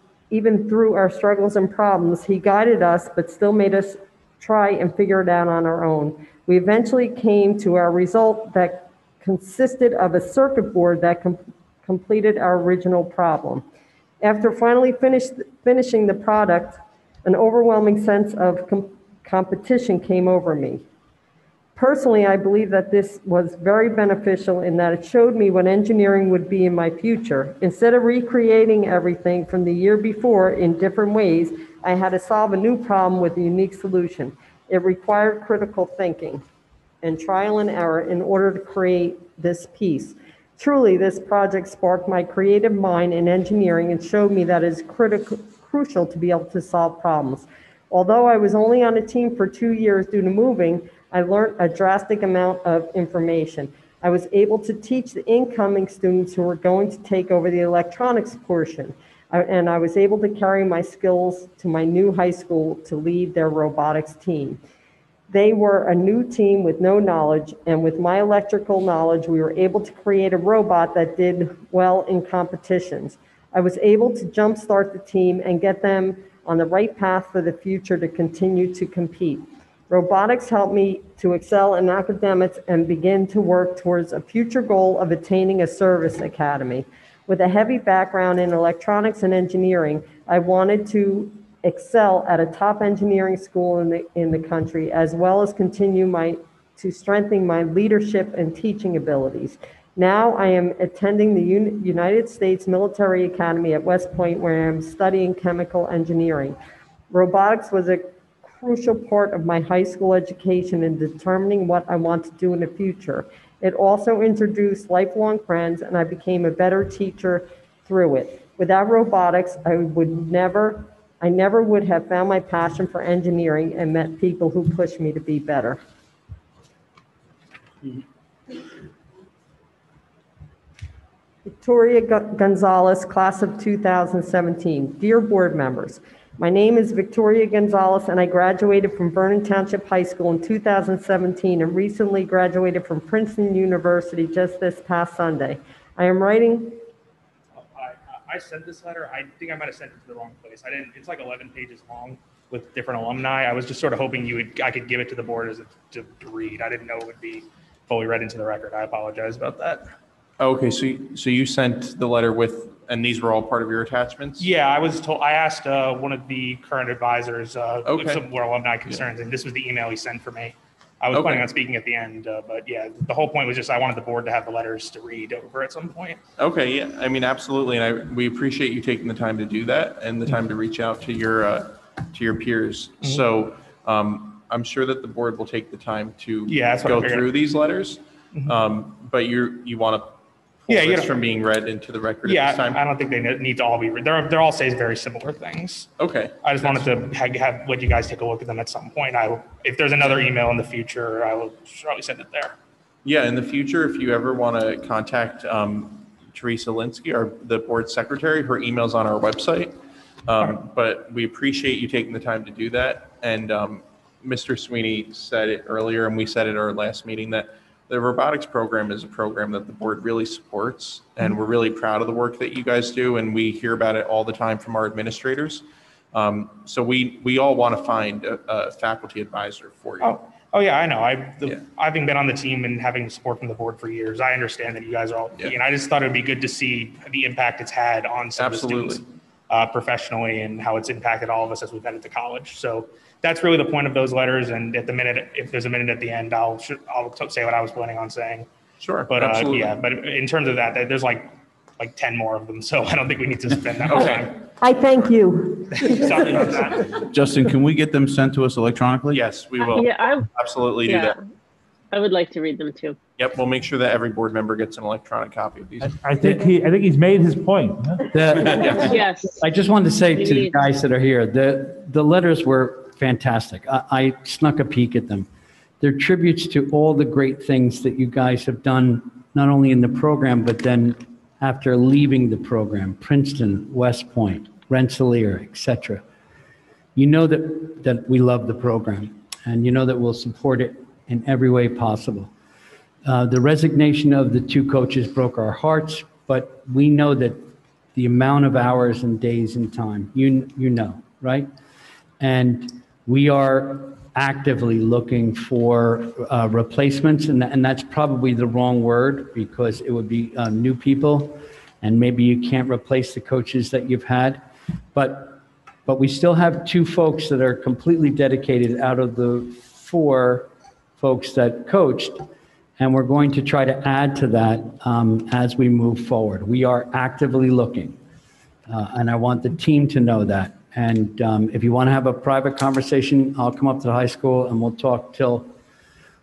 he guided us, but still made us try and figure it out on our own. We eventually came to our result that consisted of a circuit board that completed our original problem. After finally finishing the product, an overwhelming sense of competition came over me. Personally, I believe that this was very beneficial in that it showed me what engineering would be in my future. Instead of recreating everything from the year before in different ways, I had to solve a new problem with a unique solution. It required critical thinking and trial and error in order to create this piece. Truly, this project sparked my creative mind in engineering and showed me that it is crucial to be able to solve problems. Although I was only on a team for 2 years due to moving, I learned a drastic amount of information. I was able to teach the incoming students who were going to take over the electronics portion. And I was able to carry my skills to my new high school to lead their robotics team. They were a new team with no knowledge, and with my electrical knowledge, we were able to create a robot that did well in competitions. I was able to jumpstart the team and get them on the right path for the future to continue to compete. Robotics helped me to excel in academics and begin to work towards a future goal of attaining a service academy. With a heavy background in electronics and engineering, I wanted to excel at a top engineering school in the country, as well as continue to strengthen my leadership and teaching abilities. Now I am attending the United States Military Academy at West Point, where I am studying chemical engineering. Robotics was a crucial part of my high school education in determining what I want to do in the future. It also introduced lifelong friends, and I became a better teacher through it. Without robotics, I never would have found my passion for engineering and met people who pushed me to be better. Victoria Gonzalez, class of 2017. Dear board members, my name is Victoria Gonzalez, and I graduated from Vernon Township High School in 2017 and recently graduated from Princeton University just this past Sunday. I am writing... I sent this letter. I think I might have sent it to the wrong place. I didn't. It's like 11 pages long with different alumni. I was just sort of hoping I could give it to the board to read. I didn't know it would be fully read into the record. I apologize about that. Okay, so you sent the letter with, and these were all part of your attachments? Yeah, I was told. I asked one of the current advisors if some were alumni concerns, and this was the email he sent for me. I was planning on speaking at the end, but yeah, the whole point was just I wanted the board to have the letters to read over at some point. Okay, yeah, I mean, absolutely, and we appreciate you taking the time to do that and the time to reach out to your peers. Mm-hmm. So I'm sure that the board will take the time to go through these letters, but you want to this from being read into the record at this time? I don't think they need to all be read. They're all say very similar things. Okay. I just wanted to let you guys take a look at them at some point. If there's another email in the future, I will probably send it there. Yeah, in the future, if you ever want to contact Teresa Linsky, the board secretary, her email's on our website. But we appreciate you taking the time to do that. And Mr. Sweeney said it earlier, and we said it at our last meeting, that the robotics program is a program that the board really supports, and we're really proud of the work that you guys do, and we hear about it all the time from our administrators. So we all want to find a faculty advisor for you. Oh yeah, I know. Having been on the team and having support from the board for years, I understand that you guys are all, and I just thought it'd be good to see the impact it's had on some of the students professionally and how it's impacted all of us as we've headed to college. So that's really the point of those letters. And at the minute, if there's a minute at the end, I'll say what I was planning on saying. Sure. But but in terms of that, there's like 10 more of them. So I don't think we need to spend that much time. I thank you. Sorry about that. Justin, can we get them sent to us electronically? Yes, we will. Absolutely do that. I would like to read them too. Yep, we'll make sure that every board member gets an electronic copy of these. I think he's made his point. Huh? Yes. I just wanted to say to the guys that are here, the letters were fantastic. I snuck a peek at them. They're tributes to all the great things that you guys have done, not only in the program, but then after leaving the program, Princeton, West Point, Rensselaer, etc. You know that we love the program, and you know that we'll support it in every way possible. The resignation of the two coaches broke our hearts, but we know that the amount of hours and days and time, you know, right? And we are actively looking for replacements, and that's probably the wrong word, because it would be new people, and maybe you can't replace the coaches that you've had, but we still have two folks that are completely dedicated out of the four folks that coached, and we're going to try to add to that as we move forward. We are actively looking, and I want the team to know that. And if you want to have a private conversation, I'll come up to the high school and we'll talk till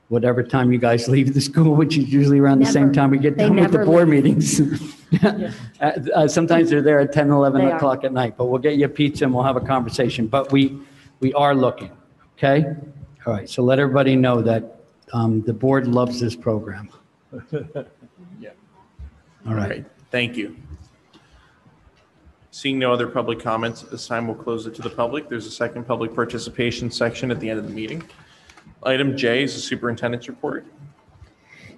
whatever time you guys leave the school, which is usually around the same time we get done with the board meetings. Sometimes they're there at 10, 11 o'clock at night, but we'll get you a pizza and we'll have a conversation. But we are looking, okay? All right, so let everybody know that the board loves this program. Yeah. All right. Thank you. Seeing no other public comments at this time, we'll close it to the public. There's a second public participation section at the end of the meeting. Item J is the superintendent's report.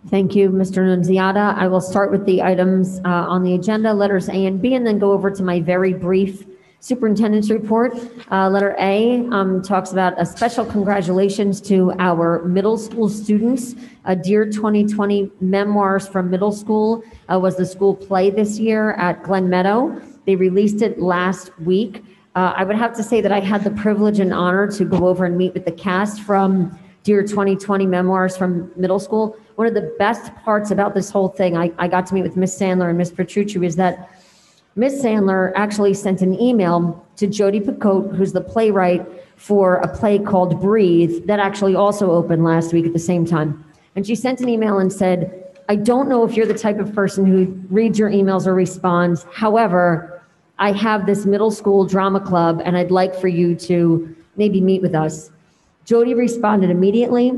Thank you, Mr. Nunziata. I will start with the items on the agenda, letters A and B, and then go over to my very brief superintendent's report. Letter A talks about a special congratulations to our middle school students. Dear 2020 Memoirs from Middle School was the school play this year at Glen Meadow. They released it last week. I would have to say that I had the privilege and honor to go over and meet with the cast from Dear 2020 Memoirs from Middle School. One of the best parts about this whole thing, I got to meet with Miss Sandler and Miss Petrucci, is that Miss Sandler actually sent an email to Jody Picotte, who's the playwright for a play called Breathe that actually also opened last week at the same time. And she sent an email and said, I don't know if you're the type of person who reads your emails or responds. However, I have this middle school drama club and I'd like for you to maybe meet with us. Jody responded immediately.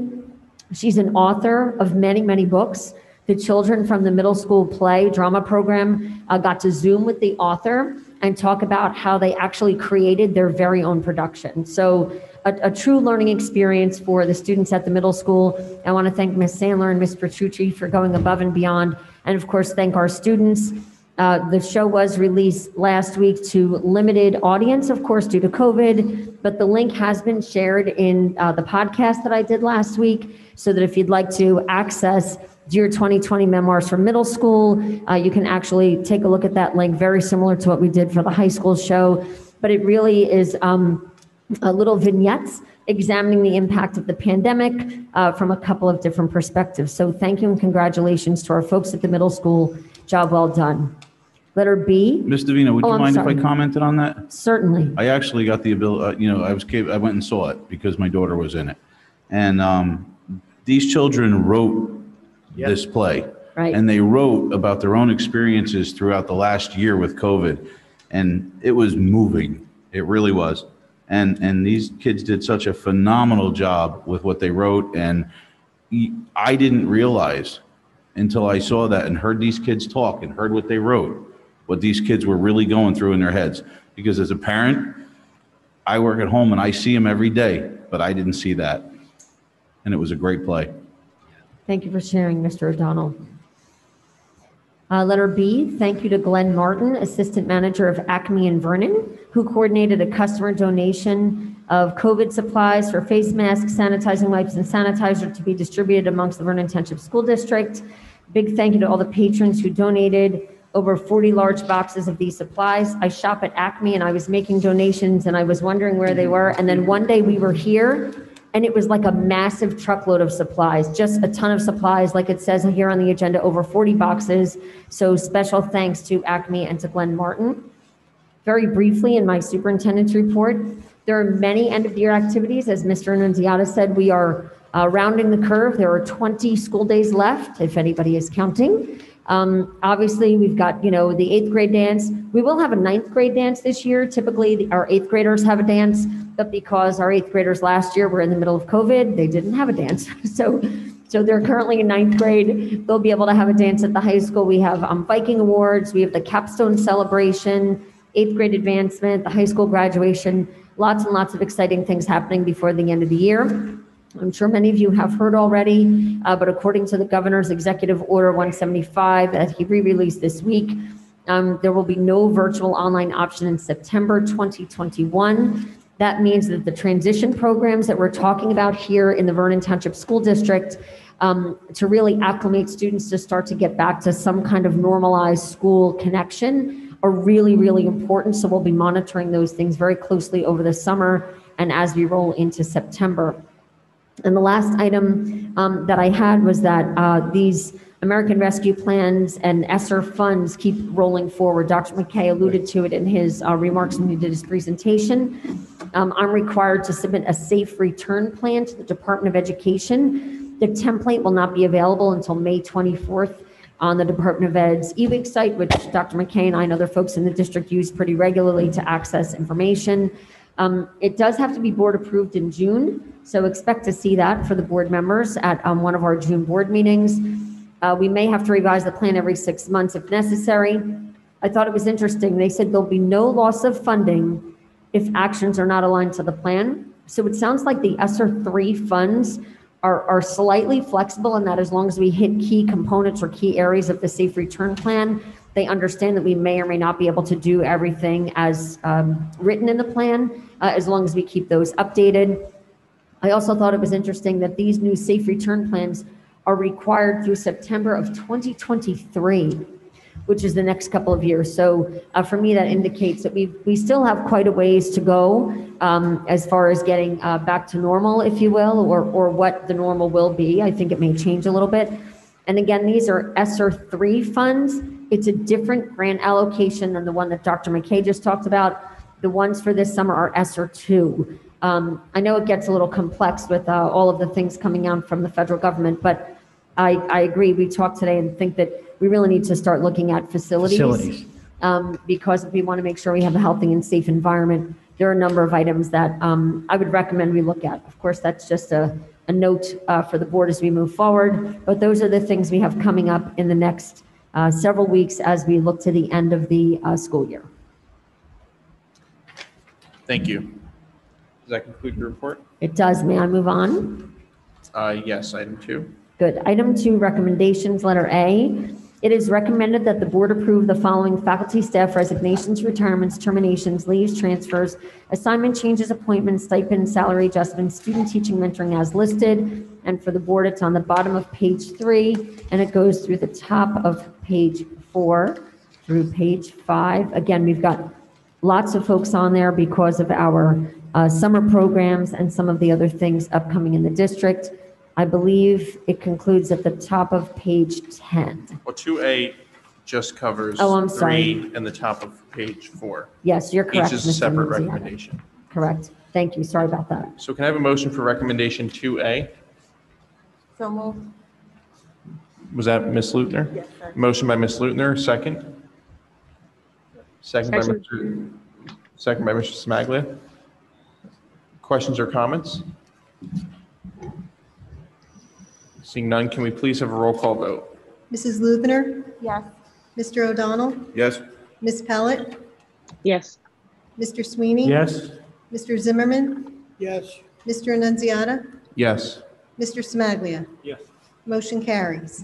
She's an author of many, many books. The children from the middle school play drama program got to Zoom with the author and talk about how they actually created their very own production. So a true learning experience for the students at the middle school. I want to thank Miss Sandler and Miss Petrucci for going above and beyond. And of course, thank our students. The show was released last week to limited audience, of course, due to COVID, but the link has been shared in the podcast that I did last week, so that if you'd like to access Dear 2020 Memoirs from Middle School, you can actually take a look at that link, very similar to what we did for the high school show. But it really is a little vignettes examining the impact of the pandemic from a couple of different perspectives. So thank you and congratulations to our folks at the middle school. Job well done. Letter B. Ms. Davina, would you mind if I commented on that? Certainly. I actually got the ability, I went and saw it because my daughter was in it. And these children wrote this play. Right. And they wrote about their own experiences throughout the last year with COVID. And it was moving. It really was. And these kids did such a phenomenal job with what they wrote. And I didn't realize until I saw that and heard these kids talk and heard what they wrote, what these kids were really going through in their heads. Because as a parent, I work at home and I see them every day, but I didn't see that. And it was a great play. Thank you for sharing, Mr. O'Donnell. Letter B, thank you to Glen Martin, Assistant Manager of Acme in Vernon, who coordinated a customer donation of COVID supplies for face masks, sanitizing wipes, and sanitizer to be distributed amongst the Vernon Township School District. Big thank you to all the patrons who donated over 40 large boxes of these supplies. I shop at Acme and I was making donations and I was wondering where they were. And then one day we were here and it was like a massive truckload of supplies, just a ton of supplies, like it says here on the agenda, over 40 boxes. So special thanks to Acme and to Glen Martin. Very briefly in my superintendent's report, there are many end of year activities. As Mr. Annunziata said, we are rounding the curve. There are 20 school days left, if anybody is counting. Obviously, we've got, the 8th grade dance. We will have a 9th grade dance this year. Typically, our 8th graders have a dance, but because our 8th graders last year were in the middle of COVID, they didn't have a dance. So they're currently in 9th grade. They'll be able to have a dance at the high school. We have Viking Awards. We have the capstone celebration, 8th grade advancement, the high school graduation. Lots and lots of exciting things happening before the end of the year. I'm sure many of you have heard already, but according to the governor's executive order 175 that he re-released this week, there will be no virtual online option in September 2021. That means that the transition programs that we're talking about here in the Vernon Township School District to really acclimate students to start to get back to some kind of normalized school connection are really, really important. So we'll be monitoring those things very closely over the summer and as we roll into September. And the last item that I had was that these American Rescue Plans and ESSER funds keep rolling forward. Dr. McKay alluded to it in his remarks when he did his presentation. I'm required to submit a safe return plan to the Department of Education. The template will not be available until May 24th on the Department of Ed's e-week site, which Dr. McKay and I and other folks in the district use pretty regularly to access information. It does have to be board approved in June, so expect to see that for the board members at one of our June board meetings. We may have to revise the plan every 6 months if necessary. I thought it was interesting. They said there'll be no loss of funding if actions are not aligned to the plan. So it sounds like the ESSER 3 funds are slightly flexible in that as long as we hit key components or key areas of the safe return plan, they understand that we may or may not be able to do everything as written in the plan, as long as we keep those updated. I also thought it was interesting that these new safe return plans are required through September of 2023, which is the next couple of years. So for me, that indicates that we still have quite a ways to go as far as getting back to normal, if you will, or what the normal will be. I think it may change a little bit. And again, these are ESSER 3 funds. It's a different grant allocation than the one that Dr. McKay just talked about. The ones for this summer are ESSER 2. I know it gets a little complex with all of the things coming out from the federal government, but I agree. We talked today and think that we really need to start looking at facilities. Because if we want to make sure we have a healthy and safe environment, there are a number of items that I would recommend we look at. Of course, that's just a note for the board as we move forward, but those are the things we have coming up in the next several weeks as we look to the end of the school year. Thank you. Does that conclude your report? It does. May I move on? Yes, item 2. Good. Item 2, recommendations, letter A. It is recommended that the board approve the following faculty staff resignations, retirements, terminations, leaves, transfers, assignment changes, appointments, stipends, salary adjustments, student teaching mentoring as listed. And for the board, it's on the bottom of page 3, and it goes through the top of page 4 through page 5. Again, we've got lots of folks on there because of our summer programs and some of the other things upcoming in the district. I believe it concludes at the top of page 10. Well, 2A just covers Oh, I'm 3 sorry. and the top of page 4. Yes, you're correct. Each is a Mr. separate Lindsay. recommendation. Correct. Thank you. Sorry about that. So can I have a motion for recommendation 2A? So moved. Was that Ms. Leutner? Yes, sir. Motion by Ms. Leutner, second. Second by Mr. Smaglia. Questions or comments? Seeing none, can we please have a roll call vote? Mrs. Luthner, Yes. Mr. O'Donnell, Yes. Ms. Pellet, Yes. Mr. Sweeney. Yes. Mr. Zimmerman, Yes. Mr. Annunziata, Yes. Mr. Smaglia. Yes. Motion carries.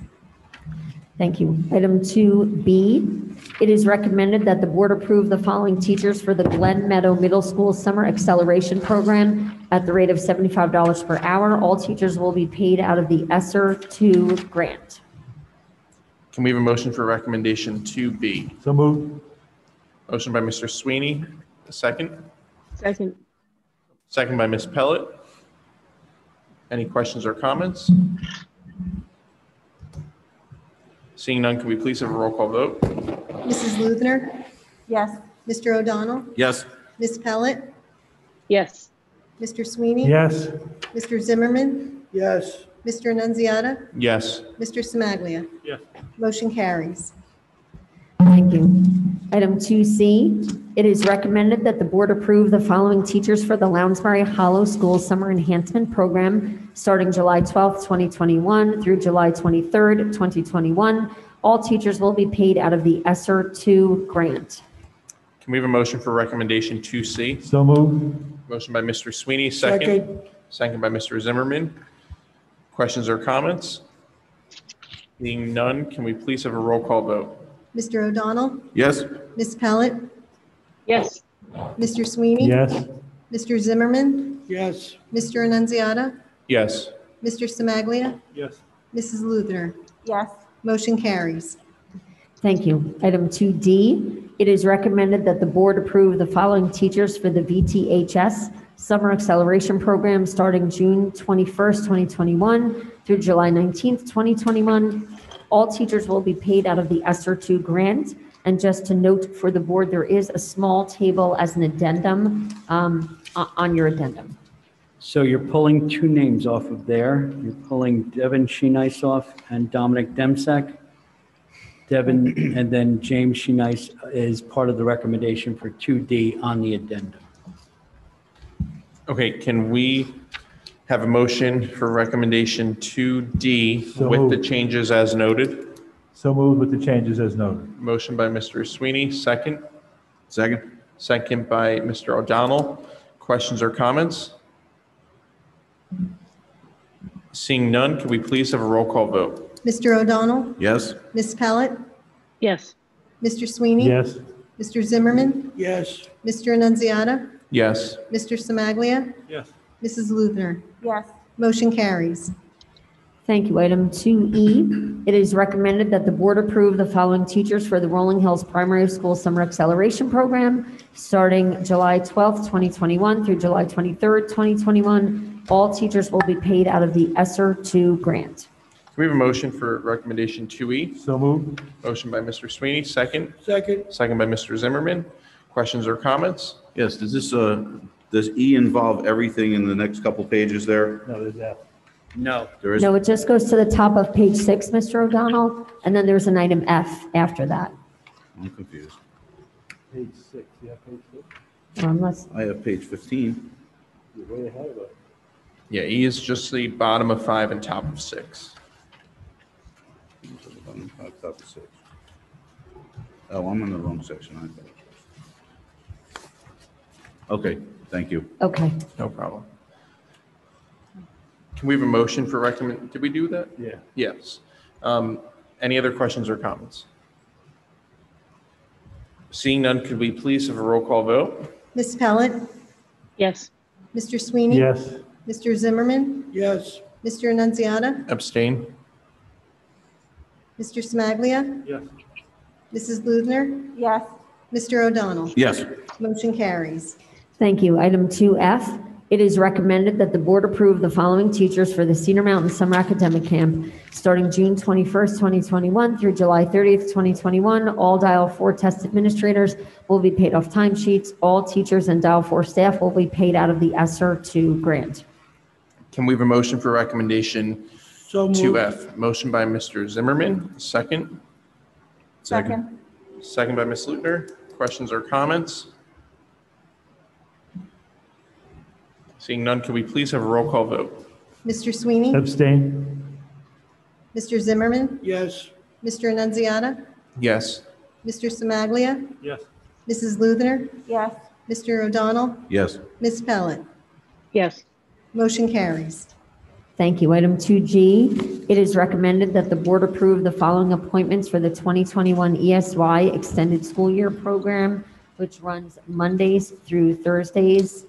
Thank you. Item 2B, it is recommended that the board approve the following teachers for the Glen Meadow Middle School Summer Acceleration Program at the rate of $75 per hour. All teachers will be paid out of the ESSER 2 grant. Can we have a motion for recommendation 2B? So moved. Motion by Mr. Sweeney, a second. Second. Second by Ms. Pellet. Any questions or comments? Seeing none, can we please have a roll call vote? Mrs. Luthner, Yes. Mr. O'Donnell, Yes. Ms. Pellet, Yes. Mr. Sweeney. Yes. Mr. Zimmerman, Yes. Mr. Annunziata, Yes. Mr. Smaglia. Yes. Motion carries. Thank you. Item 2C, it is recommended that the board approve the following teachers for the Lounsberry Hollow School Summer Enhancement Program starting July 12th, 2021 through July 23rd, 2021. All teachers will be paid out of the ESSER 2 grant. Can we have a motion for recommendation 2C? So moved. Motion by Mr. Sweeney, second. Second by Mr. Zimmerman. Questions or comments? Seeing none, can we please have a roll call vote? Mr. O'Donnell, Yes. Ms. Pellet, Yes. Mr. Sweeney. Yes. Mr. Zimmerman, Yes. Mr. Annunziata, Yes. Mr. Smaglia, Yes. Mrs. Luthner. Yes. Motion carries. Thank you. Item 2D, it is recommended that the board approve the following teachers for the VTHS Summer Acceleration Program starting June 21st, 2021 through July 19th, 2021. All teachers will be paid out of the ESSER 2 grant. And just to note for the board, there is a small table as an addendum on your addendum. So you're pulling two names off of there. You're pulling Devin Shenice off and Dominic Demsek. Devin, and then James Shenice is part of the recommendation for 2D on the addendum. Okay, can we have a motion for recommendation 2D So with the moved. changes as noted? So moved with the changes as noted. Motion by Mr. Sweeney, second. Second? Second by Mr. O'Donnell. Questions or comments? Seeing none, can we please have a roll call vote? Mr. O'Donnell? Yes? Ms. Pellet? Yes. Mr. Sweeney? Yes. Mr. Zimmerman? Yes. Mr. Annunziata? Yes. Mr. Semaglia? Yes. Mrs. Luther? Yes. Motion carries. Thank you. Item 2E, it is recommended that the board approve the following teachers for the Rolling Hills Primary School Summer Acceleration Program starting July 12th, 2021 through July 23rd, 2021. All teachers will be paid out of the ESSER 2 grant. Can we have a motion for recommendation 2E? So moved. Motion by Mr. Sweeney, second. Second. Second by Mr. Zimmerman. Questions or comments? Yes, does E involve everything in the next couple pages there? No, there's that. No. There is? No, it just goes to the top of page 6, Mr. O'Donnell, and then there's an item F after that. I'm confused. Page 6, yeah, page 6. Unless, I have page 15. You're way ahead of us. Yeah, E is just the bottom of 5 and top of 6. Top of 6. Oh, I'm in the wrong section. I thought. Okay, thank you. okay. No problem. Can we have a motion for recommend, did we do that? Yeah. Yes. Any other questions or comments? Seeing none, could we please have a roll call vote? Ms. Pellet? Yes. Mr. Sweeney? Yes. Mr. Zimmerman? Yes. Mr. Annunziata? Abstain? Mr. Semaglia? Yes. Mrs. Luther? Yes. Mr. O'Donnell? Yes. Motion carries. Thank you. Item 2F, it is recommended that the board approve the following teachers for the Cedar Mountain Summer Academic Camp starting June 21st, 2021 through July 30th, 2021. All Dial 4 test administrators will be paid off timesheets. All teachers and Dial 4 staff will be paid out of the ESSER 2 grant. Can we have a motion for recommendation So moved. 2F? Motion by Mr. Zimmerman, second. Second. Second by Ms. Lutner. Questions or comments? Seeing none, can we please have a roll call vote? Mr. Sweeney? Abstain. Mr. Zimmerman? Yes. Mr. Annunziata? Yes. Mr. Semaglia? Yes. Mrs. Luther? Yes. Mr. O'Donnell? Yes. Ms. Pellet? Yes. Motion carries. Thank you. Item 2G, it is recommended that the board approve the following appointments for the 2021 ESY Extended School Year Program, which runs Mondays through Thursdays,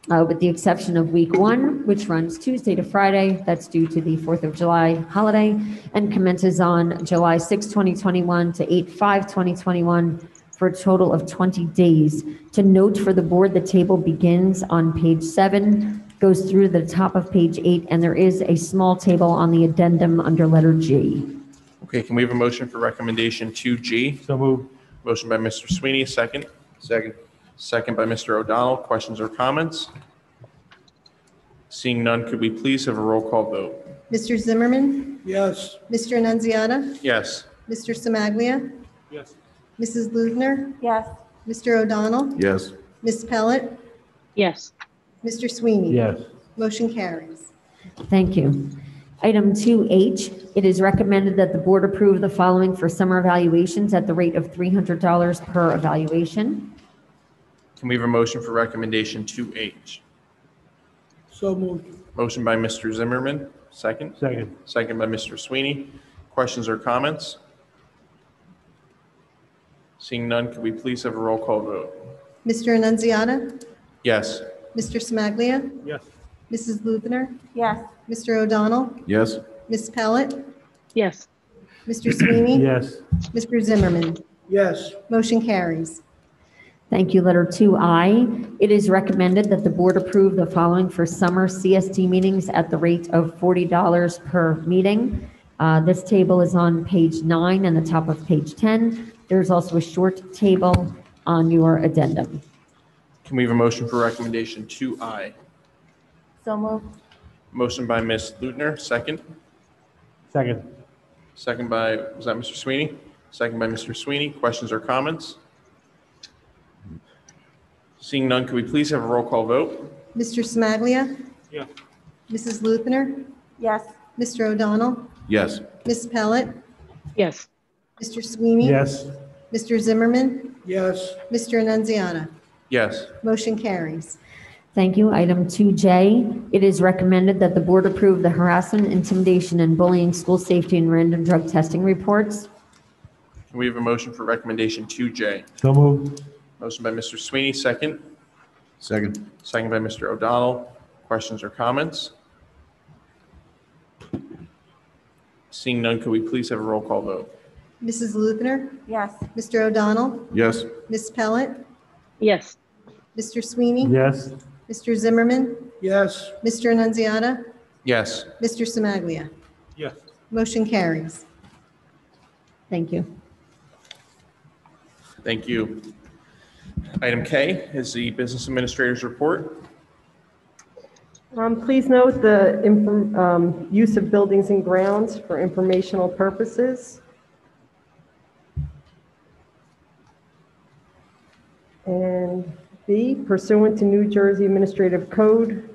with the exception of week 1, which runs Tuesday to Friday. That's due to the 4th of July holiday and commences on July 6, 2021 to 8/5/2021 for a total of 20 days. To note for the board, the table begins on page 7, goes through the top of page 8, and there is a small table on the addendum under letter G. Okay, can we have a motion for recommendation 2G? So moved. Motion by Mr. Sweeney, second. Second. Second by Mr. O'Donnell. Questions or comments? Seeing none, could we please have a roll call vote? Mr. Zimmerman? Yes. Mr. Annunziata? Yes. Mr. Semaglia? Yes. Mrs. Luther? Yes. Mr. O'Donnell? Yes. Ms. Pellet? Yes. Mr. Sweeney? Yes. Motion carries. Thank you. Item 2H, it is recommended that the board approve the following for summer evaluations at the rate of $300 per evaluation. Can we have a motion for recommendation 2H? So moved. Motion by Mr. Zimmerman, second. Second. Second by Mr. Sweeney. Questions or comments? Seeing none, could we please have a roll call vote? Mr. Annunziata? Yes. Mr. Semaglia? Yes. Mrs. Luther? Yes. Mr. O'Donnell? Yes. Ms. Pellet? Yes. Mr. Sweeney? Yes. Mr. Zimmerman? Yes. Motion carries. Thank you. Letter 2I, it is recommended that the board approve the following for summer CST meetings at the rate of $40 per meeting. This table is on page 9 and the top of page 10. There's also a short table on your addendum. Can we have a motion for recommendation 2I? So moved. Motion by Ms. Lutner, second. Second. Second by, was that Mr. Sweeney? Second by Mr. Sweeney. Questions or comments? Seeing none, could we please have a roll call vote? Mr. Smaglia? Yeah. Mrs. Luther? Yes. Mr. O'Donnell? Yes. Ms. Pellet? Yes. Mr. Sweeney? Yes. Mr. Zimmerman? Yes. Mr. Annunziata? Yes. Motion carries. Thank you. Item 2J, it is recommended that the board approve the harassment, intimidation, and bullying, school safety, and random drug testing reports. Can we have a motion for recommendation 2J? So moved. Motion by Mr. Sweeney, second. Second. Second by Mr. O'Donnell. Questions or comments? Seeing none, could we please have a roll call vote? Mrs. Luther? Yes. Mr. O'Donnell? Yes. Ms. Pellet? Yes. Mr. Sweeney? Yes. Mr. Zimmerman? Yes. Mr. Annunziata? Yes. Mr. Smaglia? Yes. Motion carries. Thank you. Thank you. Item K is the business administrator's report. Please note the use of buildings and grounds for informational purposes. And B, pursuant to New Jersey Administrative Code,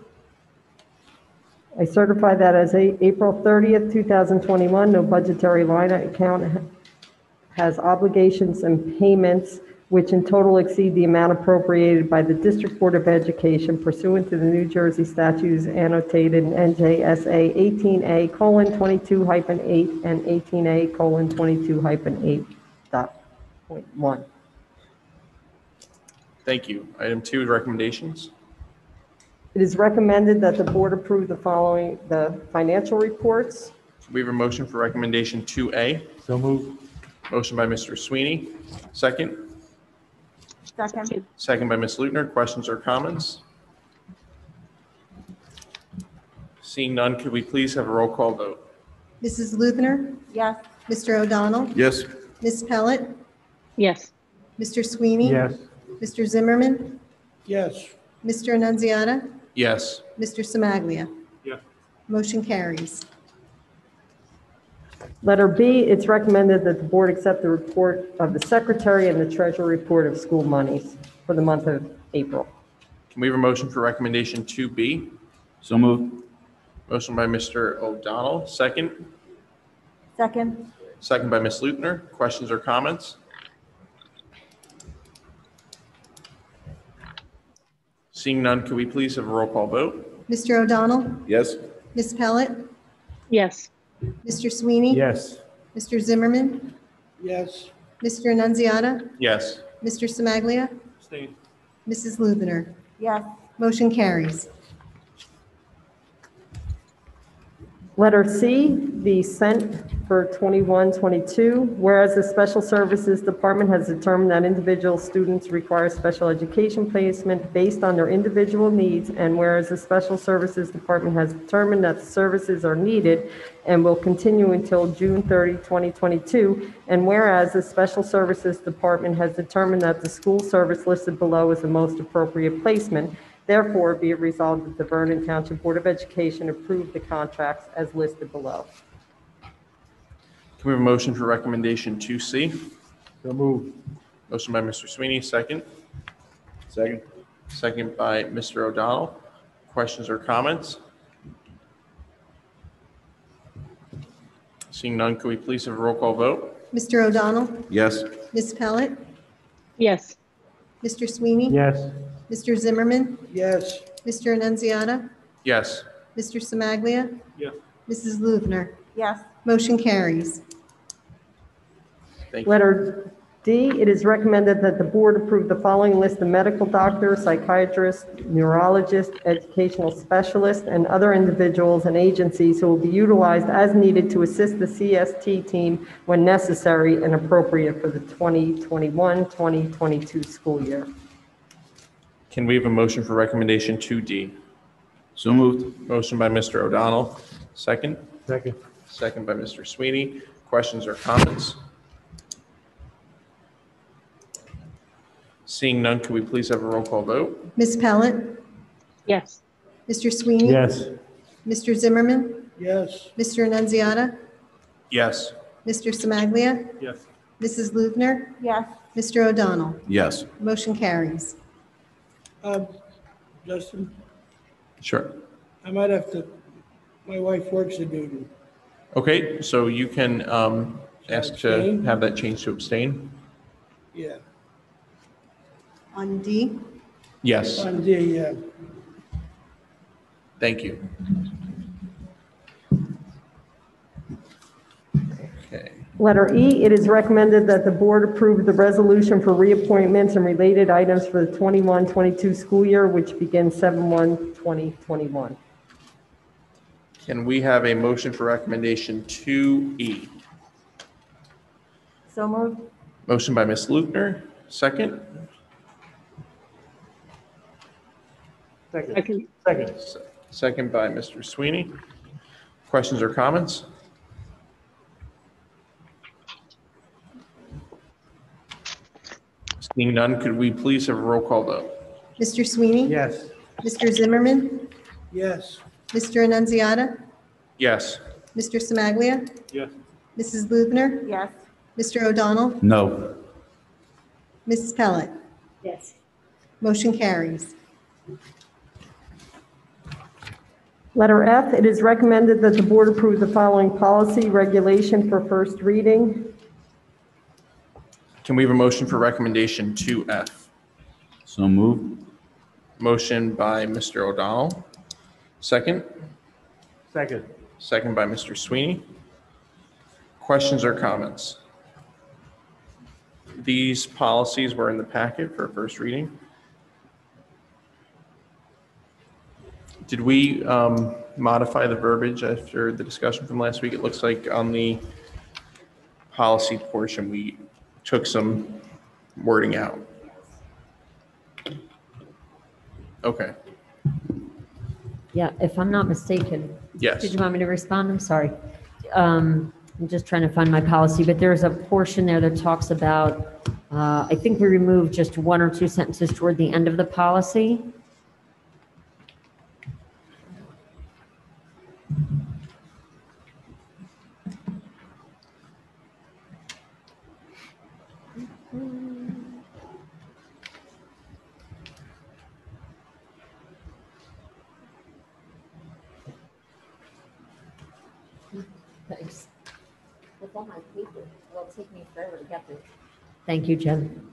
I certify that as April 30th, 2021, no budgetary line account has obligations and payments which in total exceed the amount appropriated by the District Board of Education pursuant to the New Jersey statutes annotated in NJSA 18A:22-8 and 18A:22-8.1. Thank you. Item 2, recommendations. It is recommended that the board approve the following, the financial reports. We have a motion for recommendation 2A. So moved. Motion by Mr. Sweeney. Second. Second. Second by Ms. Lutner. Questions or comments? Seeing none, could we please have a roll call vote? Mrs. Luther? Yes. Mr. O'Donnell? Yes. Ms. Pellet? Yes. Mr. Sweeney? Yes. Mr. Zimmerman? Yes. Mr. Annunziata? Yes. Mr. Smaglia? Yes. Motion carries. Letter B, it's recommended that the board accept the report of the secretary and the treasurer report of school monies for the month of April. Can we have a motion for recommendation 2B? So moved. Motion by Mr. O'Donnell. Second. Second. Second by Ms. Lutner. Questions or comments? Seeing none, could we please have a roll call vote? Mr. O'Donnell? Yes. Ms. Pellet? Yes. Mr. Sweeney? Yes. Mr. Zimmerman? Yes. Mr. Annunziata? Yes. Mr. Smaglia? Abstain. Mrs. Luther? Yes. Motion carries. Letter C, the sent for 21-22, whereas the Special Services Department has determined that individual students require special education placement based on their individual needs, and whereas the Special Services Department has determined that the services are needed and will continue until June 30, 2022, and whereas the Special Services Department has determined that the school service listed below is the most appropriate placement, therefore, be it resolved that the Vernon Township Board of Education approve the contracts as listed below. Can we have a motion for recommendation 2C? So moved. Motion by Mr. Sweeney. Second. Second. Second by Mr. O'Donnell. Questions or comments? Seeing none, could we please have a roll call vote? Mr. O'Donnell? Yes. Ms. Pellet? Yes. Mr. Sweeney? Yes. Mr. Zimmerman? Yes. Mr. Annunziata? Yes. Mr. Smaglia? Yes. Mrs. Luther? Yes. Motion carries. Thank you. Letter D, it is recommended that the board approve the following list of medical doctors, psychiatrists, neurologists, educational specialists, and other individuals and agencies who will be utilized as needed to assist the CST team when necessary and appropriate for the 2021-2022 school year. Can we have a motion for recommendation 2D? So moved. Motion by Mr. O'Donnell, second. Second. Second by Mr. Sweeney. Questions or comments? Seeing none, could we please have a roll call vote? Ms. Pellet? Yes. Mr. Sweeney? Yes. Mr. Zimmerman? Yes. Mr. Annunziata? Yes. Mr. Semaglia? Yes. Mrs. Luther? Yes. Mr. O'Donnell? Yes. Motion carries. Justin, Sure. I might have to, my wife works at Newton. Okay, so you can ask to Abstain? have that changed to abstain? Yeah. On D, Yes. On D, yeah. Thank you. Okay. Letter E, it is recommended that the board approve the resolution for reappointments and related items for the 21-22 school year, which begins 7/1/2021. Can we have a motion for recommendation 2E? So moved. Motion by Ms. Luther, second. Second. Second by Mr. Sweeney. Questions or comments? Seeing none, could we please have a roll call vote? Mr. Sweeney? Yes. Mr. Zimmerman? Yes. Mr. Annunziata? Yes. Mr. Semaglia? Yes. Mrs. Luther? Yes. Mr. O'Donnell? No. Mrs. Pellet? Yes. Motion carries. Letter F, it is recommended that the board approve the following policy regulation for first reading. Can we have a motion for recommendation 2F? So moved. Motion by Mr. O'Donnell. Second. Second. Second by Mr. Sweeney. Questions or comments? These policies were in the packet for first reading. Did we modify the verbiage after the discussion from last week? It looks like on the policy portion, we took some wording out. Okay. Yeah, if I'm not mistaken. Yes. Did you want me to respond? I'm sorry. I'm just trying to find my policy, but there's a portion there that talks about, I think we removed just one or two sentences toward the end of the policy. Thanks. With all my paper, it'll take me forever to get this. Thank you, Jen.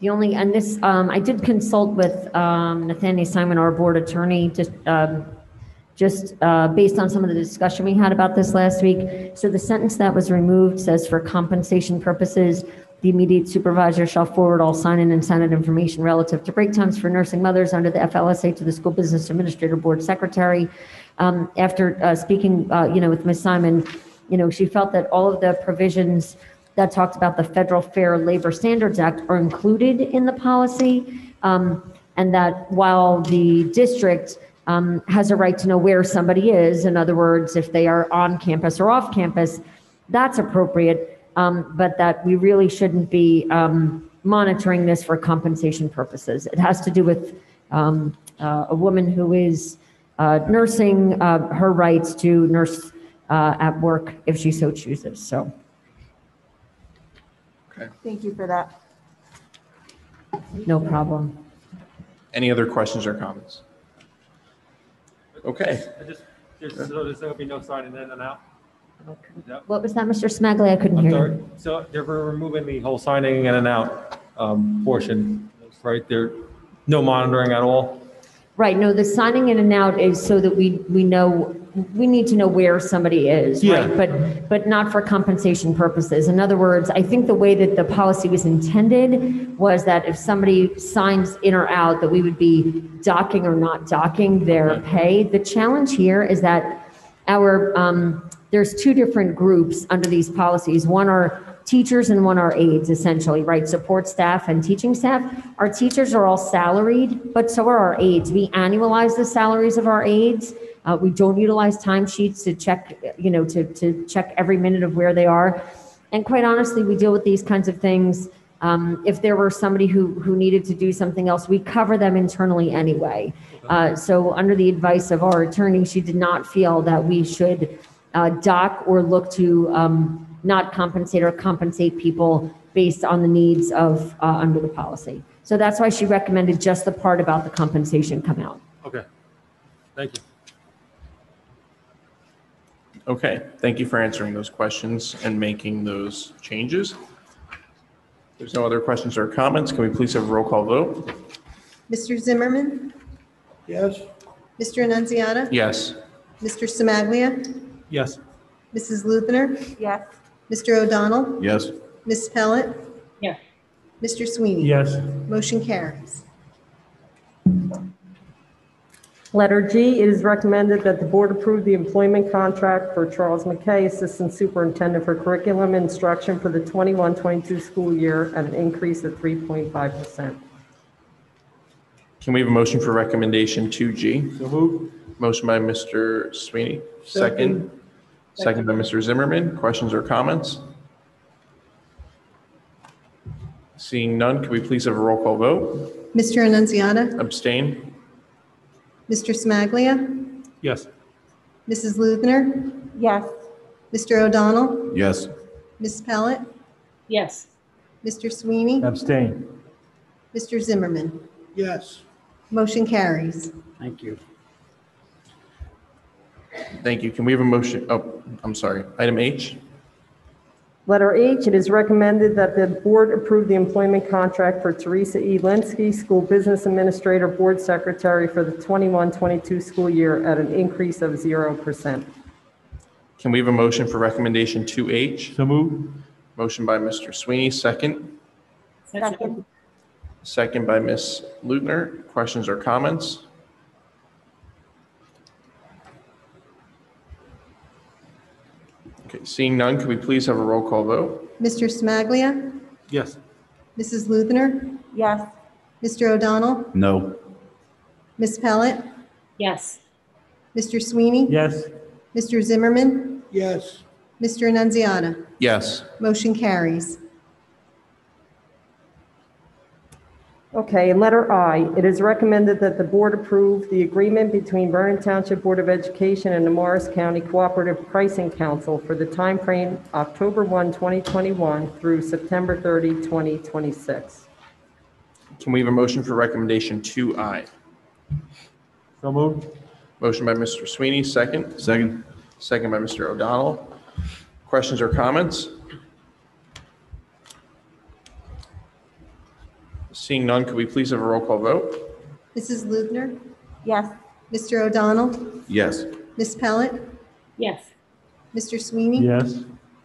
The only, and this, I did consult with Nathaniel Simon, our board attorney, just based on some of the discussion we had about this last week. So the sentence that was removed says, for compensation purposes, the immediate supervisor shall forward all sign-in and sign-out information relative to break times for nursing mothers under the FLSA to the school business administrator board secretary. After speaking, with Ms. Simon, she felt that all of the provisions that talked about the Federal Fair Labor Standards Act are included in the policy, and that while the district has a right to know where somebody is, in other words, if they are on campus or off campus, that's appropriate, but that we really shouldn't be monitoring this for compensation purposes. It has to do with a woman who is nursing, her rights to nurse at work if she so chooses. So. Okay. Thank you for that. No problem. Any other questions or comments? Okay. There's going to be no signing in and out. Yep. What was that, Mr. Smaglia? I couldn't hear you. So they're removing the whole signing in and out portion, right? There, no monitoring at all. Right, no, the signing in and out is so that we know, we need to know where somebody is, Yeah. right? But not for compensation purposes. In other words, I think the way that the policy was intended was that if somebody signs in or out, that we would be docking or not docking their pay. The challenge here is that there's two different groups under these policies. One are teachers and one are aides, essentially, right? Support staff and teaching staff. Our teachers are all salaried, but so are our aides. We annualize the salaries of our aides. We don't utilize timesheets to check, to check every minute of where they are. And quite honestly, we deal with these kinds of things. If there were somebody who needed to do something else, we cover them internally anyway. So under the advice of our attorney, she did not feel that we should dock or look to not compensate or compensate people based on the needs of under the policy. So that's why she recommended just the part about the compensation come out. Okay, thank you. Okay, thank you for answering those questions and making those changes. There's no other questions or comments. Can we please have a roll call vote? Mr. Zimmerman? Yes. Mr. Annunziata? Yes. Mr. Semaglia? Yes. Mrs. Lubner? Yes. Mr. O'Donnell? Yes. Ms. Pellet? Yes. Mr. Sweeney? Yes. Motion carries. Letter G, it is recommended that the board approve the employment contract for Charles McKay, Assistant Superintendent for Curriculum and Instruction for the 21-22 school year at an increase of 3.5%. Can we have a motion for recommendation 2G? So moved. Motion by Mr. Sweeney. Second by Mr. Zimmerman. Questions or comments? Seeing none, can we please have a roll call vote? Mr. Annunziata? Abstain? Mr. Semaglia? Yes. Mrs. Lubner? Yes. Mr. O'Donnell? Yes. Ms. Pellet? Yes. Mr. Sweeney? Abstain. Mr. Zimmerman? Yes. Motion carries. Thank you. Thank you. Can we have a motion? Oh, I'm sorry. Item H? Letter H, it is recommended that the board approve the employment contract for Teresa E. Linsky, School Business Administrator, Board Secretary for the 21-22 school year at an increase of 0%. Can we have a motion for recommendation 2H? So moved. Motion by Mr. Sweeney, second. Second. Second by Ms. Lutner. Questions or comments? Okay, seeing none, could we please have a roll call vote? Mr. Semaglia? Yes. Mrs. Lubner? Yes. Mr. O'Donnell? No. Ms. Pellet? Yes. Mr. Sweeney? Yes. Mr. Zimmerman? Yes. Mr. Annunziata? Yes. Motion carries. Okay, and letter I, it is recommended that the board approve the agreement between Vernon Township Board of Education and the Morris County Cooperative Pricing Council for the timeframe October 1, 2021 through September 30, 2026. Can we have a motion for recommendation 2I? So moved. Motion by Mr. Sweeney, second. Second. Second by Mr. O'Donnell. Questions or comments? Seeing none, could we please have a roll call vote? Mrs. Lubner? Yes. Mr. O'Donnell? Yes. Ms. Pellet? Yes. Mr. Sweeney? Yes.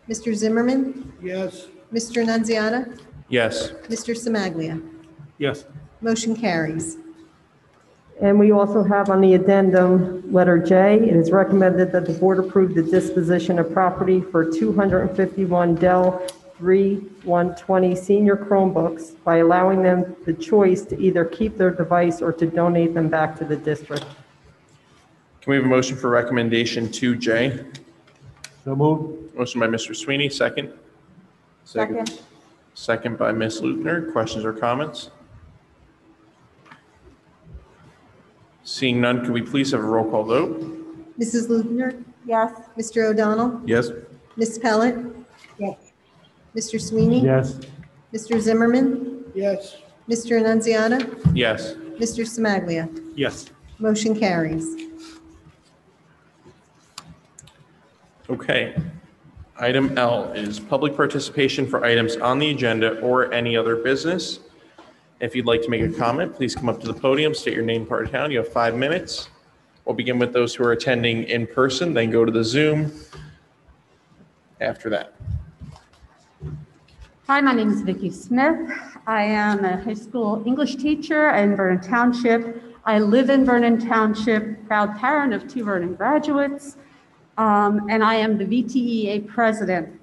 Mr. Zimmerman? Yes. Mr. Annunziata? Yes. Mr. Semaglia? Yes. Motion carries. And we also have on the addendum, letter J, it is recommended that the board approve the disposition of property for 251 Dell 3120 senior Chromebooks by allowing them the choice to either keep their device or to donate them back to the district. Can we have a motion for recommendation 2J? So moved. Motion by Mr. Sweeney, second. Second. Second by Ms. Lutner. Questions or comments? Seeing none, could we please have a roll call vote? Mrs. Lubner? Yes. Mr. O'Donnell? Yes. Ms. Pellet? Yes. Mr. Sweeney? Yes. Mr. Zimmerman? Yes. Mr. Annunziata? Yes. Mr. Semaglia? Yes. Motion carries. Okay. Item L is public participation for items on the agenda or any other business. If you'd like to make a comment, please come up to the podium, state your name, part of town. You have 5 minutes. We'll begin with those who are attending in person, then go to the Zoom after that. Hi, my name is Vicki Smith. I am a high school English teacher in Vernon Township. I live in Vernon Township, proud parent of 2 Vernon graduates, and I am the VTEA president.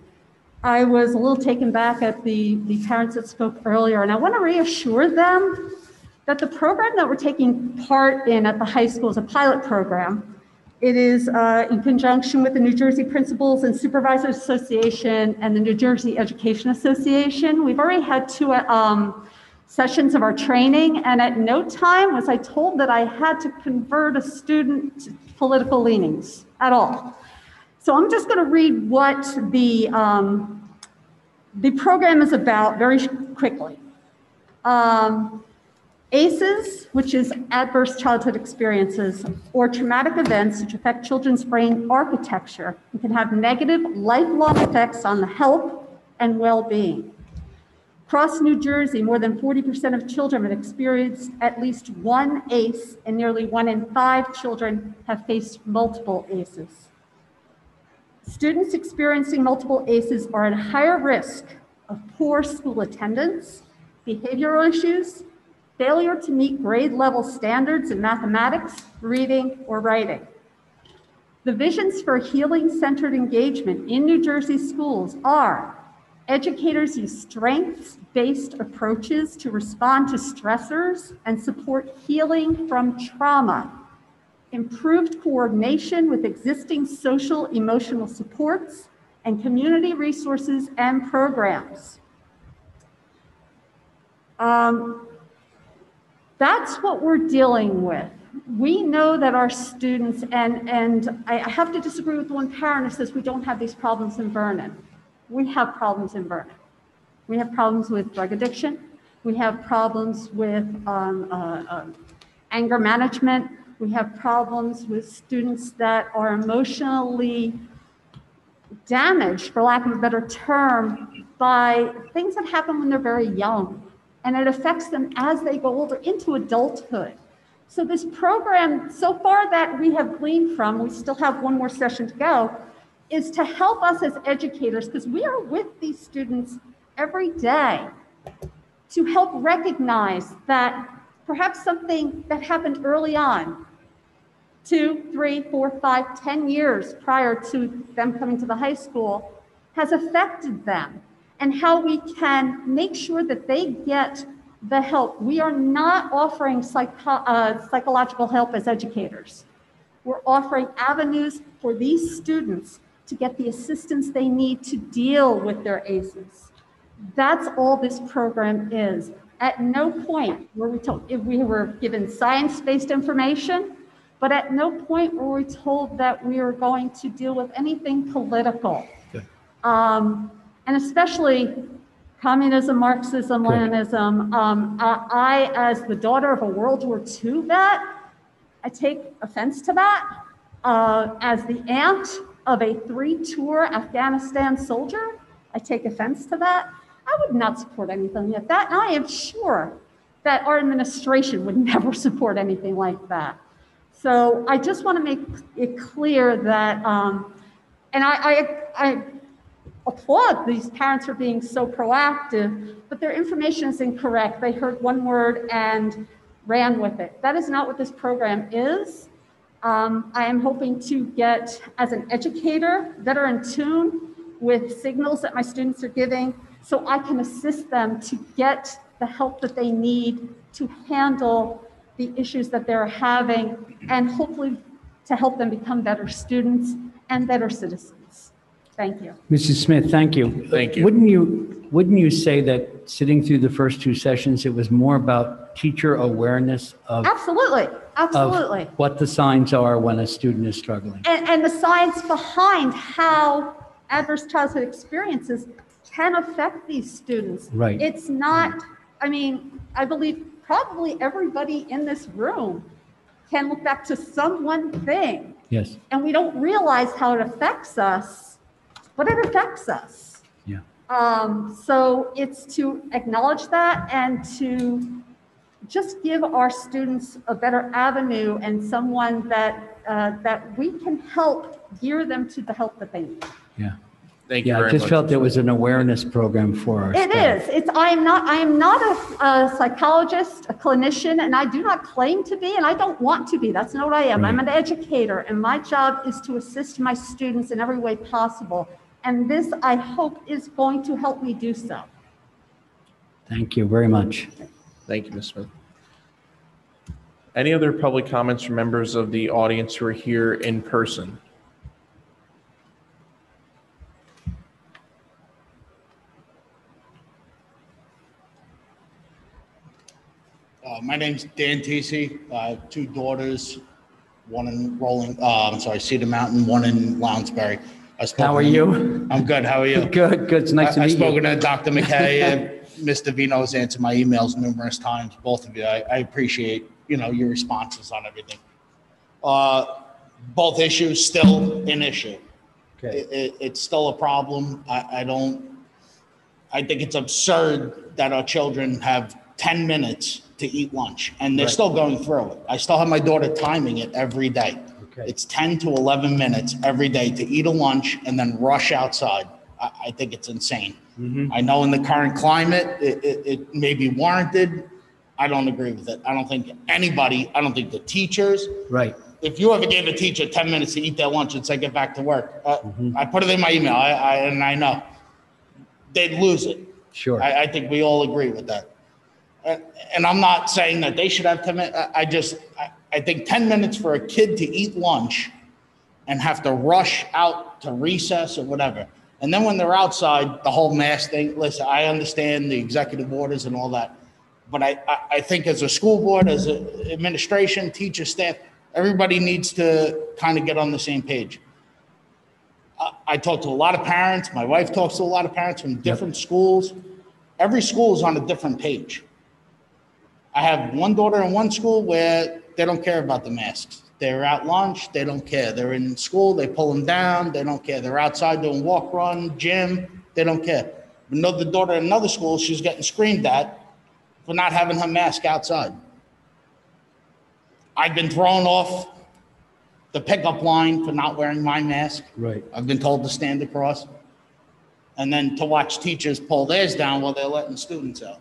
I was a little taken back at the parents that spoke earlier, and I want to reassure them that the program that we're taking part in at the high school is a pilot program. It is in conjunction with the New Jersey Principals and Supervisors Association and the New Jersey Education Association. We've already had 2 sessions of our training, and at no time was I told that I had to convert a student to political leanings at all. So I'm just going to read what the program is about very quickly. ACEs, which is adverse childhood experiences or traumatic events which affect children's brain architecture and can have negative lifelong effects on the health and well-being. Across New Jersey, more than 40% of children have experienced at least one ACE, and nearly 1 in 5 children have faced multiple ACEs. Students experiencing multiple ACEs are at higher risk of poor school attendance, behavioral issues, failure to meet grade level standards in mathematics, reading, or writing. The visions for healing-centered engagement in New Jersey schools are: educators use strengths-based approaches to respond to stressors and support healing from trauma. Improved coordination with existing social emotional supports and community resources and programs. That's what we're dealing with. We know that our students, and I have to disagree with one parent who says we don't have these problems in Vernon. We have problems in Vernon. We have problems with drug addiction. We have problems with anger management. We have problems with students that are emotionally damaged, for lack of a better term, by things that happen when they're very young. And it affects them as they go older into adulthood. So this program, so far that we have gleaned from, we still have one more session to go, is to help us as educators, because we are with these students every day, to help recognize that perhaps something that happened early on, 2, 3, 4, 5, 10 years prior to them coming to the high school, has affected them, and how we can make sure that they get the help. We are not offering psychological help as educators. We're offering avenues for these students to get the assistance they need to deal with their ACEs. That's all this program is. At no point were we told, if we were given science-based information, but at no point were we told that we were going to deal with anything political. Okay. And especially communism, Marxism, Leninism. I, as the daughter of a World War II vet, I take offense to that. As the aunt of a 3-tour Afghanistan soldier, I take offense to that. I would not support anything like that. And I am sure that our administration would never support anything like that. So I just want to make it clear that, and I applaud these parents for being so proactive, but their information is incorrect. They heard one word and ran with it. That is not what this program is. I am hoping to get, as an educator, better in tune with signals that my students are giving, so I can assist them to get the help that they need to handle the issues that they're having, and hopefully to help them become better students and better citizens. Thank you. Mrs. Smith, thank you. Thank you. Wouldn't you say that sitting through the first 2 sessions, it was more about teacher awareness of, Absolutely, absolutely. of what the signs are when a student is struggling? And the science behind how adverse childhood experiences can affect these students. Right. It's not, I mean, I believe probably everybody in this room can look back to some one thing. Yes. And we don't realize how it affects us, but it affects us. Yeah. So it's to acknowledge that and to just give our students a better avenue and someone that that we can help gear them to the help that they need. Yeah. Thank you Yeah, very I just much. felt there was an awareness program for our It staff. is. I am not a psychologist, a clinician, and I do not claim to be, and I don't want to be. That's not what I am. Right. I'm an educator, and my job is to assist my students in every way possible. And this, I hope, is going to help me do so. Thank you very much. Thank you, Ms. Smith. Any other public comments from members of the audience who are here in person? My name's Dan Tisi. I have two daughters, one in Cedar Mountain, one in Lounsberry. How are you? I'm good. How are you? Good, good. It's nice to meet I've you. spoken to Dr. McKay and Mr. Vino has answered my emails numerous times, both of you. I appreciate, your responses on everything. Both issues still an issue. Okay. It's still a problem. I think it's absurd that our children have 10 minutes to eat lunch and they're still going through it. I still have my daughter timing it every day. Okay. It's 10 to 11 minutes every day to eat a lunch and then rush outside. I think it's insane. Mm-hmm. I know in the current climate, it may be warranted. I don't agree with it. I don't think the teachers. Right. If you ever gave a teacher 10 minutes to eat their lunch and say, get back to work, I put it in my email and I know they'd lose it. Sure. I think we all agree with that. And I'm not saying that they should have 10 minutes. I think 10 minutes for a kid to eat lunch and have to rush out to recess or whatever. And then when they're outside, the whole mask thing, listen, I understand the executive orders and all that. But I think as a school board, as an administration, teacher, staff, everybody needs to kind of get on the same page. I talk to a lot of parents. My wife talks to a lot of parents from different schools. Every school is on a different page. I have one daughter in one school where they don't care about the masks. They're at lunch, they don't care. They're in school, they pull them down, they don't care. They're outside doing walk, run, gym, they don't care. Another daughter in another school, she's getting screamed at for not having her mask outside. I've been thrown off the pickup line for not wearing my mask. Right. I've been told to stand across. And then to watch teachers pull theirs down while they're letting students out.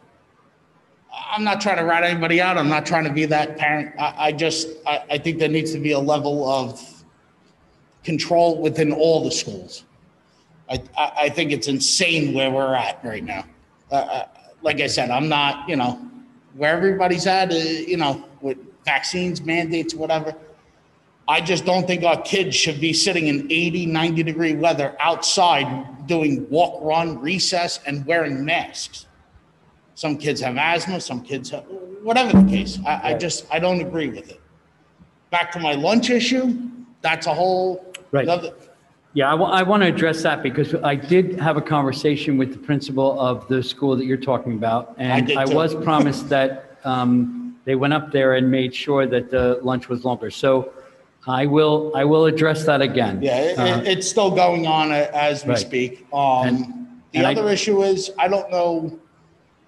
I'm not trying to rat anybody out. I'm not trying to be that parent. I think there needs to be a level of control within all the schools. I think it's insane where we're at right now. Like I said, I'm not, where everybody's at, with vaccines, mandates, whatever. I just don't think our kids should be sitting in 80, 90 degree weather outside doing walk, run, recess, and wearing masks. Some kids have asthma, some kids have, whatever the case. I don't agree with it. Back to my lunch issue, that's a whole other. Yeah, I want to address that because I did have a conversation with the principal of the school that you're talking about. And I was promised that they went up there and made sure that the lunch was longer. So I will address that again. Yeah, it's still going on as we speak. The other issue is, I don't know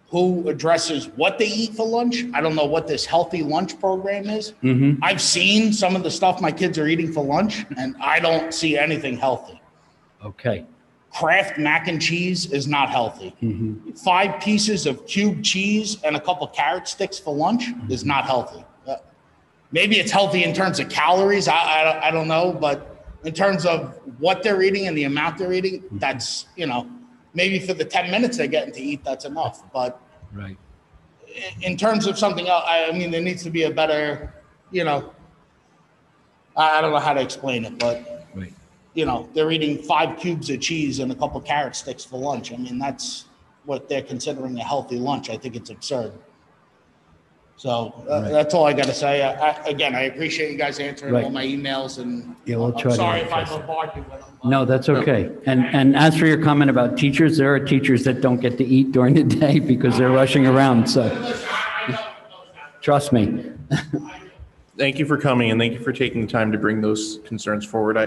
who addresses what they eat for lunch. I don't know what this healthy lunch program is. Mm-hmm. I've seen some of the stuff my kids are eating for lunch, and I don't see anything healthy. Okay. Kraft mac and cheese is not healthy. Mm-hmm. 5 pieces of cubed cheese and a couple carrot sticks for lunch is not healthy. Maybe it's healthy in terms of calories. I don't know, but in terms of what they're eating and the amount they're eating, that's, maybe for the 10 minutes they're getting to eat, that's enough. But right. In terms of something else, I mean, there needs to be a better, I don't know how to explain it, but, they're eating 5 cubes of cheese and a couple carrot sticks for lunch. I mean, that's what they're considering a healthy lunch. I think it's absurd. So that's all I got to say. Again, I appreciate you guys answering all my emails, and we'll try I'm sorry to if I address it. bombard you with them. No, that's okay. And as for your comment about teachers, there are teachers that don't get to eat during the day because they're rushing around. So trust me. Thank you for coming and thank you for taking the time to bring those concerns forward.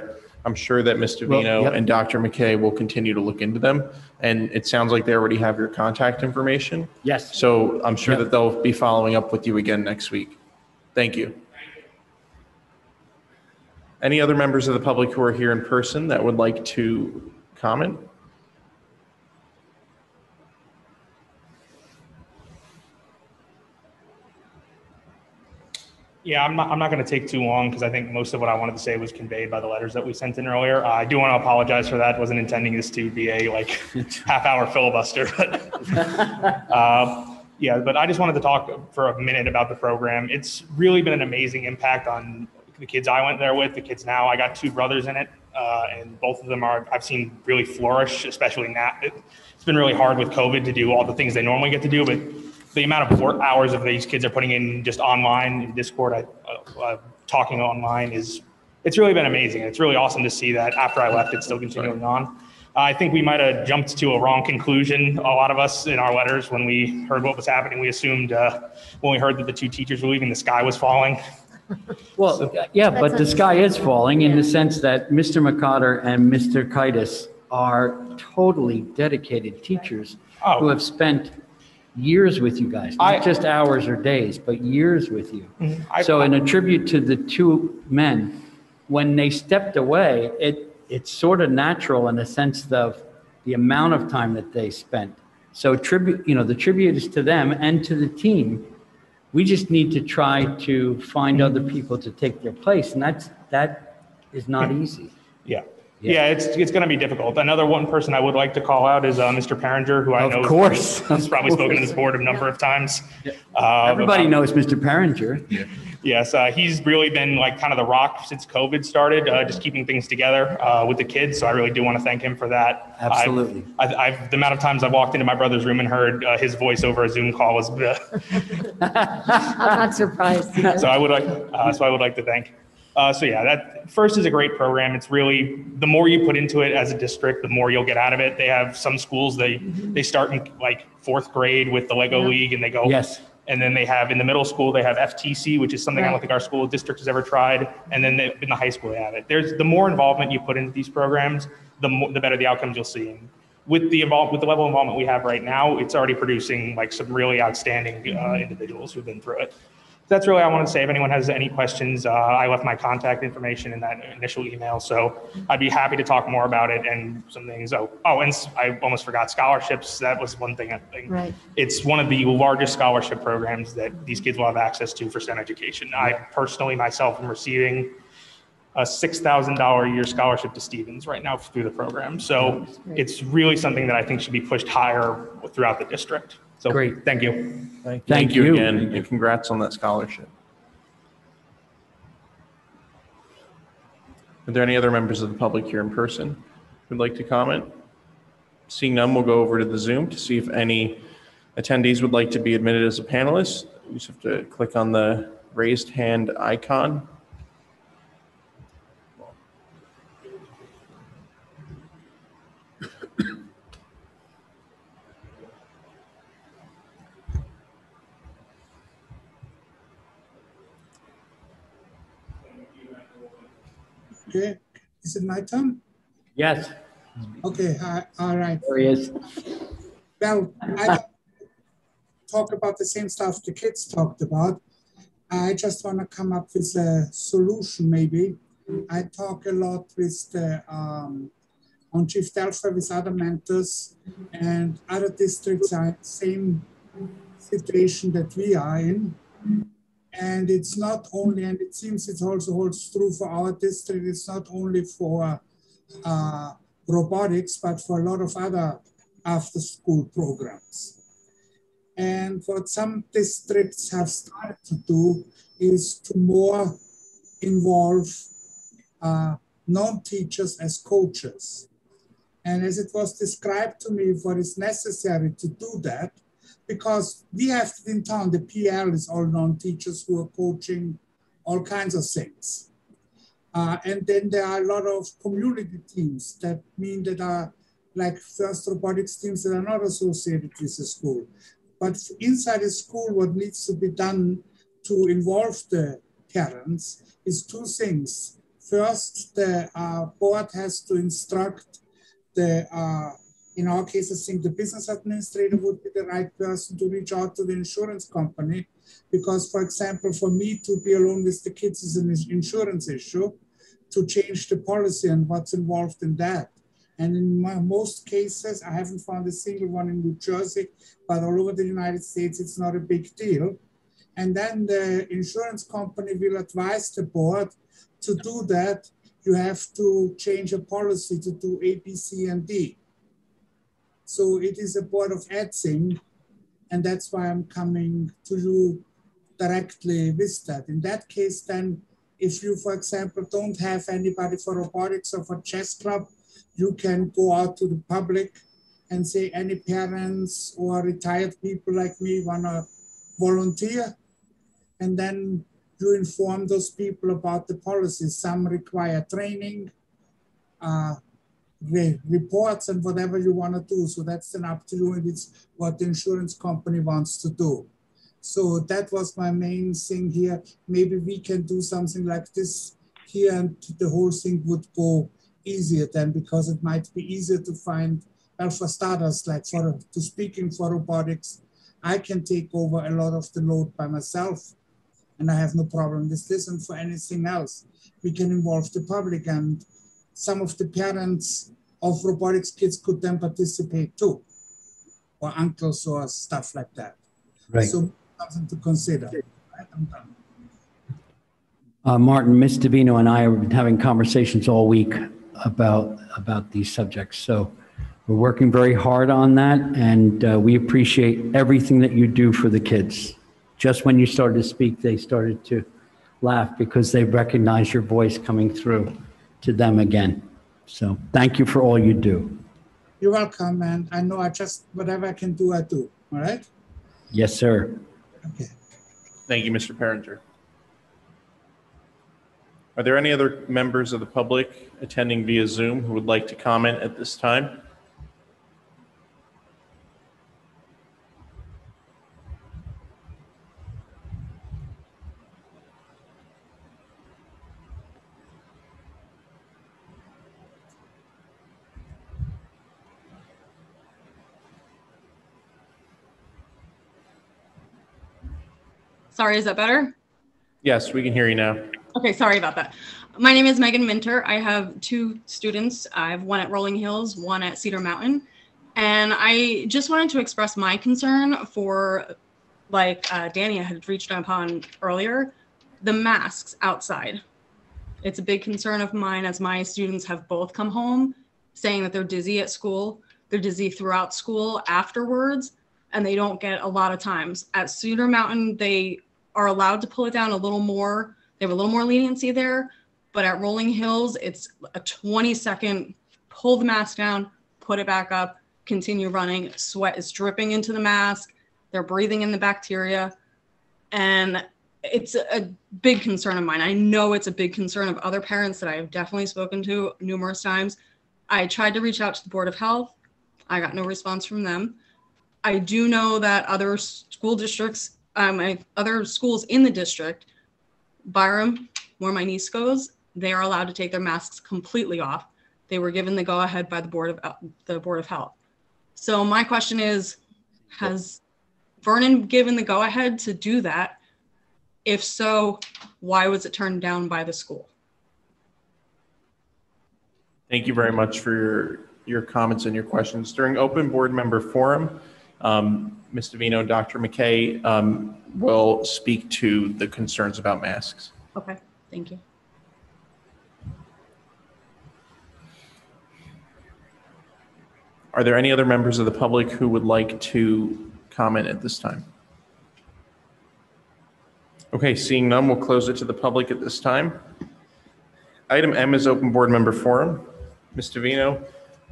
I'm sure that Mr. Vino and Dr. McKay will continue to look into them. And it sounds like they already have your contact information. Yes. So I'm sure that they'll be following up with you again next week. Thank you. Any other members of the public who are here in person that would like to comment? Yeah, I'm not going to take too long because I think most of what I wanted to say was conveyed by the letters that we sent in earlier. I do want to apologize for that. Wasn't intending this to be a half-hour filibuster, but yeah. But I just wanted to talk for a minute about the program. It's really been an amazing impact on the kids I went there with. The kids now, I got 2 brothers in it, and both of them I've seen really flourish. Especially now, it's been really hard with COVID to do all the things they normally get to do, but the amount of work hours of these kids are putting in just online in Discord, talking online it's really been amazing. It's really awesome to see that after I left, it's still continuing on. I think we might have jumped to a wrong conclusion, a lot of us in our letters, when we heard what was happening. We assumed when we heard that the 2 teachers were leaving, the sky was falling. Well, yeah, but the sky is falling in the sense that Mr. McCotter and Mr. Kitis are totally dedicated teachers who have spent years with you guys, not just hours or days, but years with you. So in a tribute to the 2 men, when they stepped away, it's sort of natural in the sense of the amount of time that they spent. So the tribute is to them and to the team. We just need to try to find other people to take their place, and that is not easy. Yeah, it's going to be difficult. Another one person I would like to call out is Mr. Perringer, who I know has probably spoken to this board a number of times. Everybody knows Mr. Perringer. Yes, he's really been kind of the rock since COVID started, just keeping things together with the kids. So I really do want to thank him for that. Absolutely. The amount of times I've walked into my brother's room and heard his voice over a Zoom call was. I'm not surprised. So I would like to thank. So yeah, that FIRST is a great program. It's really, the more you put into it as a district, the more you'll get out of it. They have some schools, they start in 4th grade with the Lego League, and they go. Yes. And then they have, in the middle school, they have FTC, which is something I don't think our school district has ever tried. And then in the high school, they have it. The more involvement you put into these programs, the better the outcomes you'll see. And with the level of involvement we have right now, it's already producing some really outstanding individuals who've been through it. That's really all I want to say. If anyone has any questions, I left my contact information in that initial email, so I'd be happy to talk more about it and some things. And I almost forgot scholarships. That was one thing I think. Right. It's one of the largest scholarship programs that these kids will have access to for STEM education. I personally, myself, am receiving a $6,000 a year scholarship to Stevens right now through the program. So it's really something that I think should be pushed higher throughout the district. So great. Thank you. Thank you again, and congrats on that scholarship. Are there any other members of the public here in person who'd like to comment? Seeing none, we'll go over to the Zoom to see if any attendees would like to be admitted as a panelist. You just have to click on the raised hand icon. Okay, is it my turn? Yes. Okay, all right. There he is. Well, I talk about the same stuff the kids talked about. I just want to come up with a solution, maybe. I talk a lot with the on Chief Delphi with other mentors, and other districts are in the same situation that we are in. And it's not only, and it seems it also holds true for our district, it's not only for robotics, but for a lot of other after-school programs. And what some districts have started to do is to more involve non-teachers as coaches. And as it was described to me, what is necessary to do that, because we have in town, the PL is all non-teachers who are coaching all kinds of things. And then there are a lot of community teams that mean that are like FIRST robotics teams that are not associated with the school. But inside the school, what needs to be done to involve the parents is 2 things. First, the board has to instruct the in our case, I think the business administrator would be the right person to reach out to the insurance company, because, for example, for me to be alone with the kids is an insurance issue, to change the policy and what's involved in that. And in most cases, I haven't found a single one in New Jersey, but all over the United States, it's not a big deal. And then the insurance company will advise the board to do that. You have to change a policy to do A, B, C, and D. So it is a Board of Ed thing, and that's why I'm coming to you directly with that. In that case, then, if you, for example, don't have anybody for robotics or for chess club, you can go out to the public and say any parents or retired people like me want to volunteer. And then you inform those people about the policies. Some require training, reports, and whatever you want to do. So that's then up to you, and it's what the insurance company wants to do. So that was my main thing here. Maybe we can do something like this here, and the whole thing would go easier then, because it might be easier to find, well, for starters, like to speaking for robotics, I can take over a lot of the load by myself, and I have no problem with this. And for anything else, we can involve the public, and some of the parents of robotics kids could then participate too, or uncles or stuff like that. Right. So something to consider. Right? I'm done. Martin, Ms. Davino and I have been having conversations all week about these subjects. So we're working very hard on that, and we appreciate everything that you do for the kids. Just when you started to speak, they started to laugh because they recognized your voice coming through to them again. So thank you for all you do. You're welcome, man. I know whatever I can do, I do. All right? Yes, sir. Okay. Thank you, Mr. Perringer. Are there any other members of the public attending via Zoom who would like to comment at this time? Sorry, is that better? Yes, we can hear you now. Okay, sorry about that. My name is Megan Minter. I have two students. I have one at Rolling Hills, one at Cedar Mountain. And I just wanted to express my concern for, like Danny had reached upon earlier, the masks outside. It's a big concern of mine, as my students have both come home saying that they're dizzy at school. They're dizzy throughout school afterwards, and they don't get a lot of times. At Cedar Mountain, they are allowed to pull it down a little more. They have a little more leniency there, but at Rolling Hills, it's a 20-second, pull the mask down, put it back up, continue running. Sweat is dripping into the mask. They're breathing in the bacteria. And it's a big concern of mine. I know it's a big concern of other parents that I have definitely spoken to numerous times. I tried to reach out to the Board of Health. I got no response from them. I do know that other school districts, other schools in the district, Byram, where my niece goes, they are allowed to take their masks completely off. They were given the go-ahead by the Board of Health. So my question is, has Vernon given the go-ahead to do that? If so, why was it turned down by the school? Thank you very much for your comments and your questions. During open board member forum, Ms. Davino and Dr. McKay will speak to the concerns about masks. Okay, thank you. Are there any other members of the public who would like to comment at this time? Okay, seeing none, we'll close it to the public at this time. Item M is open board member forum. Ms. Davino,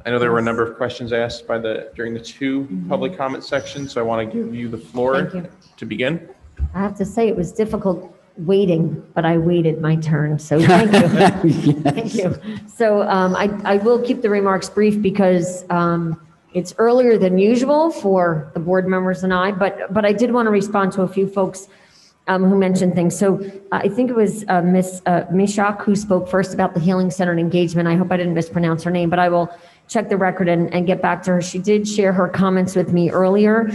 I know there were a number of questions asked during the two public comment sections, so I want to give you the floor to begin. I have to say it was difficult waiting, but I waited my turn, so thank you. Yes. Thank you. So I will keep the remarks brief because it's earlier than usual for the board members and I, but I did want to respond to a few folks who mentioned things. So I think it was Ms. Mishak who spoke first about the Healing Center and engagement. I hope I didn't mispronounce her name, but I will check the record and get back to her. She did share her comments with me earlier.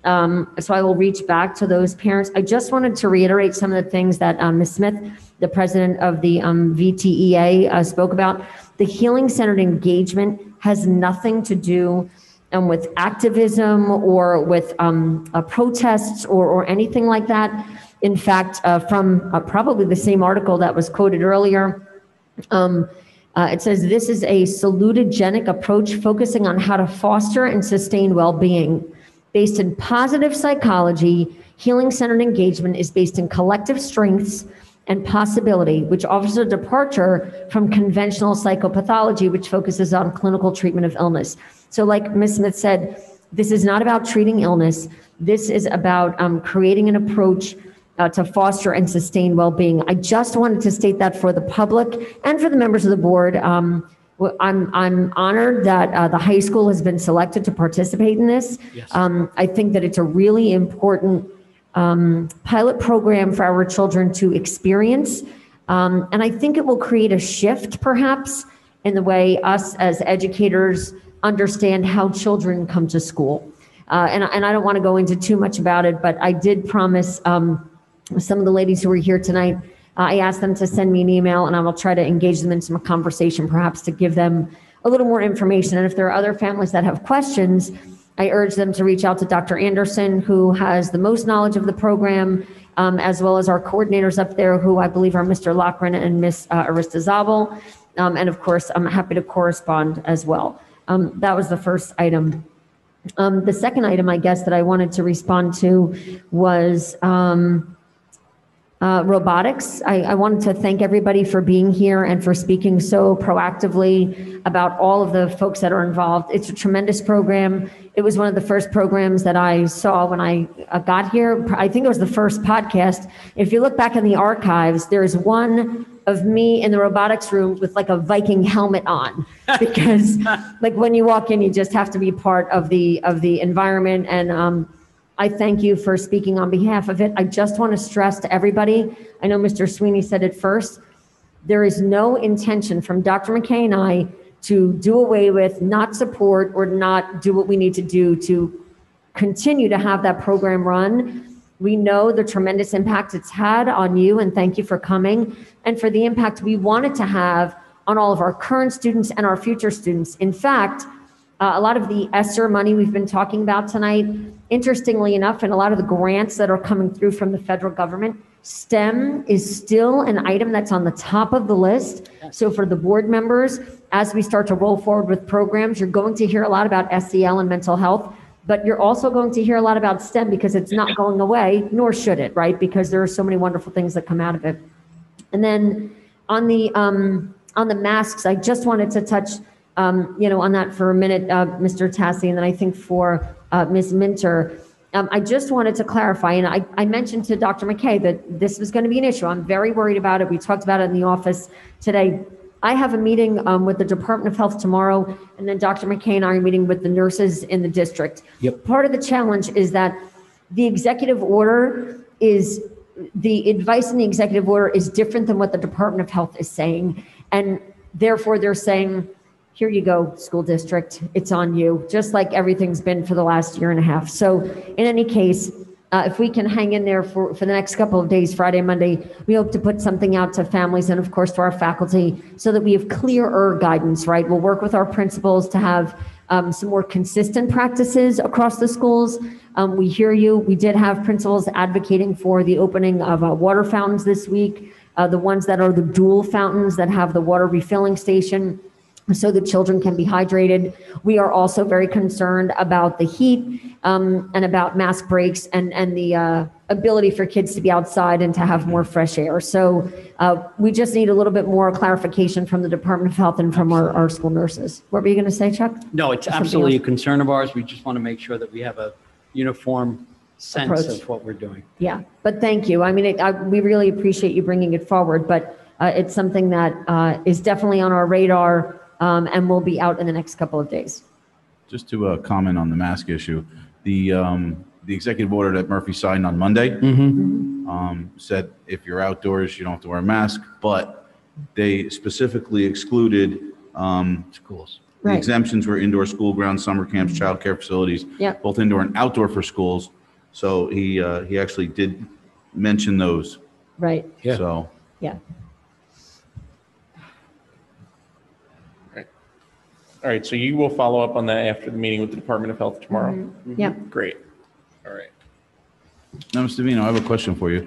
So I will reach back to those parents. I just wanted to reiterate some of the things that Ms. Smith, the president of the VTEA, spoke about. The Healing Centered engagement has nothing to do with activism or with protests or anything like that. In fact, from probably the same article that was quoted earlier, it says this is a salutogenic approach focusing on how to foster and sustain well-being. Based in positive psychology, healing-centered engagement is based in collective strengths and possibility, which offers a departure from conventional psychopathology, which focuses on clinical treatment of illness. So like Ms. Smith said, this is not about treating illness. This is about creating an approach to foster and sustain well-being. I just wanted to state that for the public and for the members of the board. I'm honored that the high school has been selected to participate in this. Yes. I think that it's a really important pilot program for our children to experience. And I think it will create a shift perhaps in the way us as educators understand how children come to school. And I don't want to go into too much about it, but I did promise some of the ladies who were here tonight, I asked them to send me an email and I will try to engage them in some conversation, perhaps to give them a little more information. And if there are other families that have questions, I urge them to reach out to Dr. Anderson, who has the most knowledge of the program, as well as our coordinators up there, who I believe are Mr. Lochran and Ms. Aristizabal. And of course, I'm happy to correspond as well. That was the first item. The second item, I guess, that I wanted to respond to was robotics. I wanted to thank everybody for being here and for speaking so proactively about all of the folks that are involved. It's a tremendous program. It was one of the first programs that I saw when I got here. I think it was the first podcast. If you look back in the archives, there's one of me in the robotics room with like a Viking helmet on, because like when you walk in, you just have to be part of the environment. And I thank you for speaking on behalf of it. I just want to stress to everybody, I know Mr. Sweeney said it first, there is no intention from Dr. McKay and I to do away with, not support, or not do what we need to do to continue to have that program run. We know the tremendous impact it's had on you, and thank you for coming, and for the impact we want it to have on all of our current students and our future students. In fact, a lot of the ESSER money we've been talking about tonight, interestingly enough, and a lot of the grants that are coming through from the federal government, STEM is still an item that's on the top of the list. So for the board members, as we start to roll forward with programs, you're going to hear a lot about SEL and mental health, but you're also going to hear a lot about STEM, because it's not going away, nor should it, right? Because there are so many wonderful things that come out of it. And then on the masks, I just wanted to touch on that for a minute, Mr. Tassi, and then I think for Ms. Minter. I just wanted to clarify, and I mentioned to Dr. McKay that this was going to be an issue. I'm very worried about it. We talked about it in the office today. I have a meeting with the Department of Health tomorrow, and then Dr. McKay and I are meeting with the nurses in the district. Yep. Part of the challenge is that the executive order is, the advice in the executive order is different than what the Department of Health is saying. And therefore they're saying, here you go, school district, it's on you, just like everything's been for the last year and a half. So in any case, if we can hang in there for the next couple of days, Friday, Monday, we hope to put something out to families and of course to our faculty so that we have clearer guidance, right? We'll work with our principals to have some more consistent practices across the schools. We hear you. We did have principals advocating for the opening of water fountains this week, the ones that are the dual fountains that have the water refilling station, so the children can be hydrated. We are also very concerned about the heat and about mask breaks and the ability for kids to be outside and to have more fresh air. So we just need a little bit more clarification from the Department of Health and from our school nurses. What were you going to say, Chuck? No, it's absolutely a concern of ours. We just want to make sure that we have a uniform sense Approach. of what we're doing. Yeah, but thank you. I mean, we really appreciate you bringing it forward, but it's something that is definitely on our radar. And will be out in the next couple of days. Just to comment on the mask issue, the executive order that Murphy signed on Monday said if you're outdoors, you don't have to wear a mask, but they specifically excluded schools. The Right. exemptions were indoor school grounds, summer camps, childcare facilities, both indoor and outdoor for schools. So he actually did mention those. Right. Yeah. So. Yeah. All right, so you will follow up on that after the meeting with the Department of Health tomorrow? Yeah. Great. All right. Now, Mr. Vino, I have a question for you.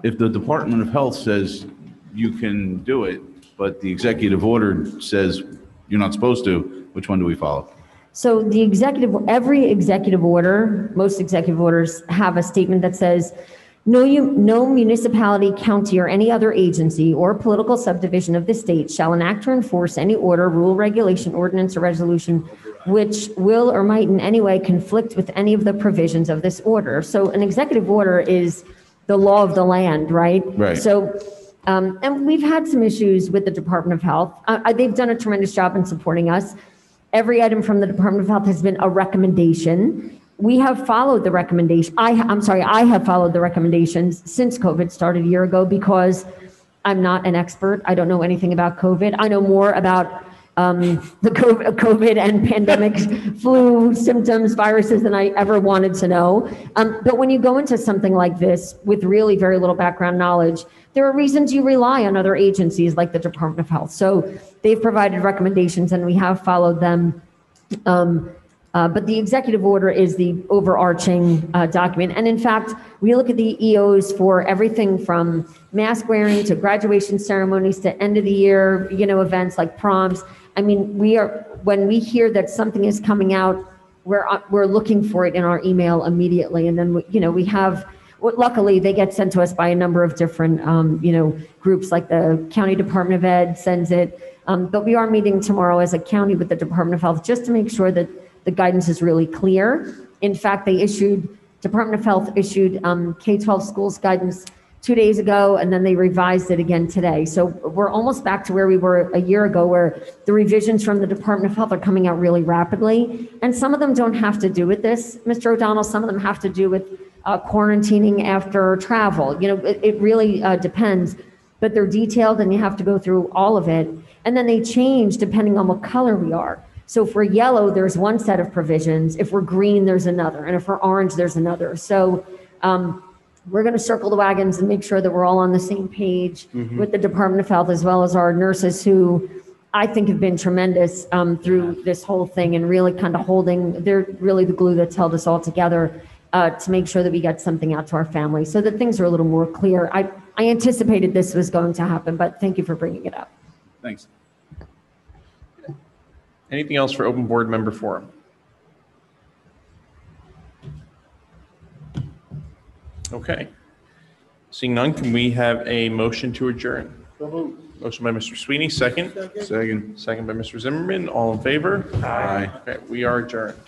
if the Department of Health says you can do it, but the executive order says you're not supposed to, which one do we follow? So every executive order, most executive orders have a statement that says, no municipality, county, or any other agency or political subdivision of the state shall enact or enforce any order, rule, regulation, ordinance, or resolution which will or might in any way conflict with any of the provisions of this order. So an executive order is the law of the land, right? Right. So, and we've had some issues with the Department of Health. They've done a tremendous job in supporting us. Every item from the Department of Health has been a recommendation. We have followed the recommendation. I have followed the recommendations since COVID started a year ago because I'm not an expert. I don't know anything about COVID. I know more about the COVID and pandemic flu symptoms, viruses than I ever wanted to know. But when you go into something like this with really very little background knowledge, there are reasons you rely on other agencies like the Department of Health. So they've provided recommendations and we have followed them. But the executive order is the overarching document. And in fact, we look at the EOs for everything from mask wearing to graduation ceremonies to end of the year, events like proms. I mean, when we hear that something is coming out, we're looking for it in our email immediately. And then, we have, luckily they get sent to us by a number of different, groups like the County Department of Ed sends it. But we are meeting tomorrow as a county with the Department of Health just to make sure that the guidance is really clear. In fact, Department of Health issued K-12 schools guidance 2 days ago, and then they revised it again today. So we're almost back to where we were a year ago, where the revisions from the Department of Health are coming out really rapidly. And some of them don't have to do with this, Mr. O'Donnell. Some of them have to do with quarantining after travel. It really depends, but they're detailed and you have to go through all of it. And then they change depending on what color we are. So if we're yellow, there's one set of provisions. If we're green, there's another. And if we're orange, there's another. So we're going to circle the wagons and make sure that we're all on the same page with the Department of Health, as well as our nurses, who I think have been tremendous through this whole thing and really kind of they're really the glue that's held us all together to make sure that we get something out to our families so that things are a little more clear. I anticipated this was going to happen, but thank you for bringing it up. Thanks. Anything else for open board member forum? Okay. Seeing none, can we have a motion to adjourn? Motion by Mr. Sweeney, second. Second. Second by Mr. Zimmerman. All in favor? Aye. Okay, we are adjourned.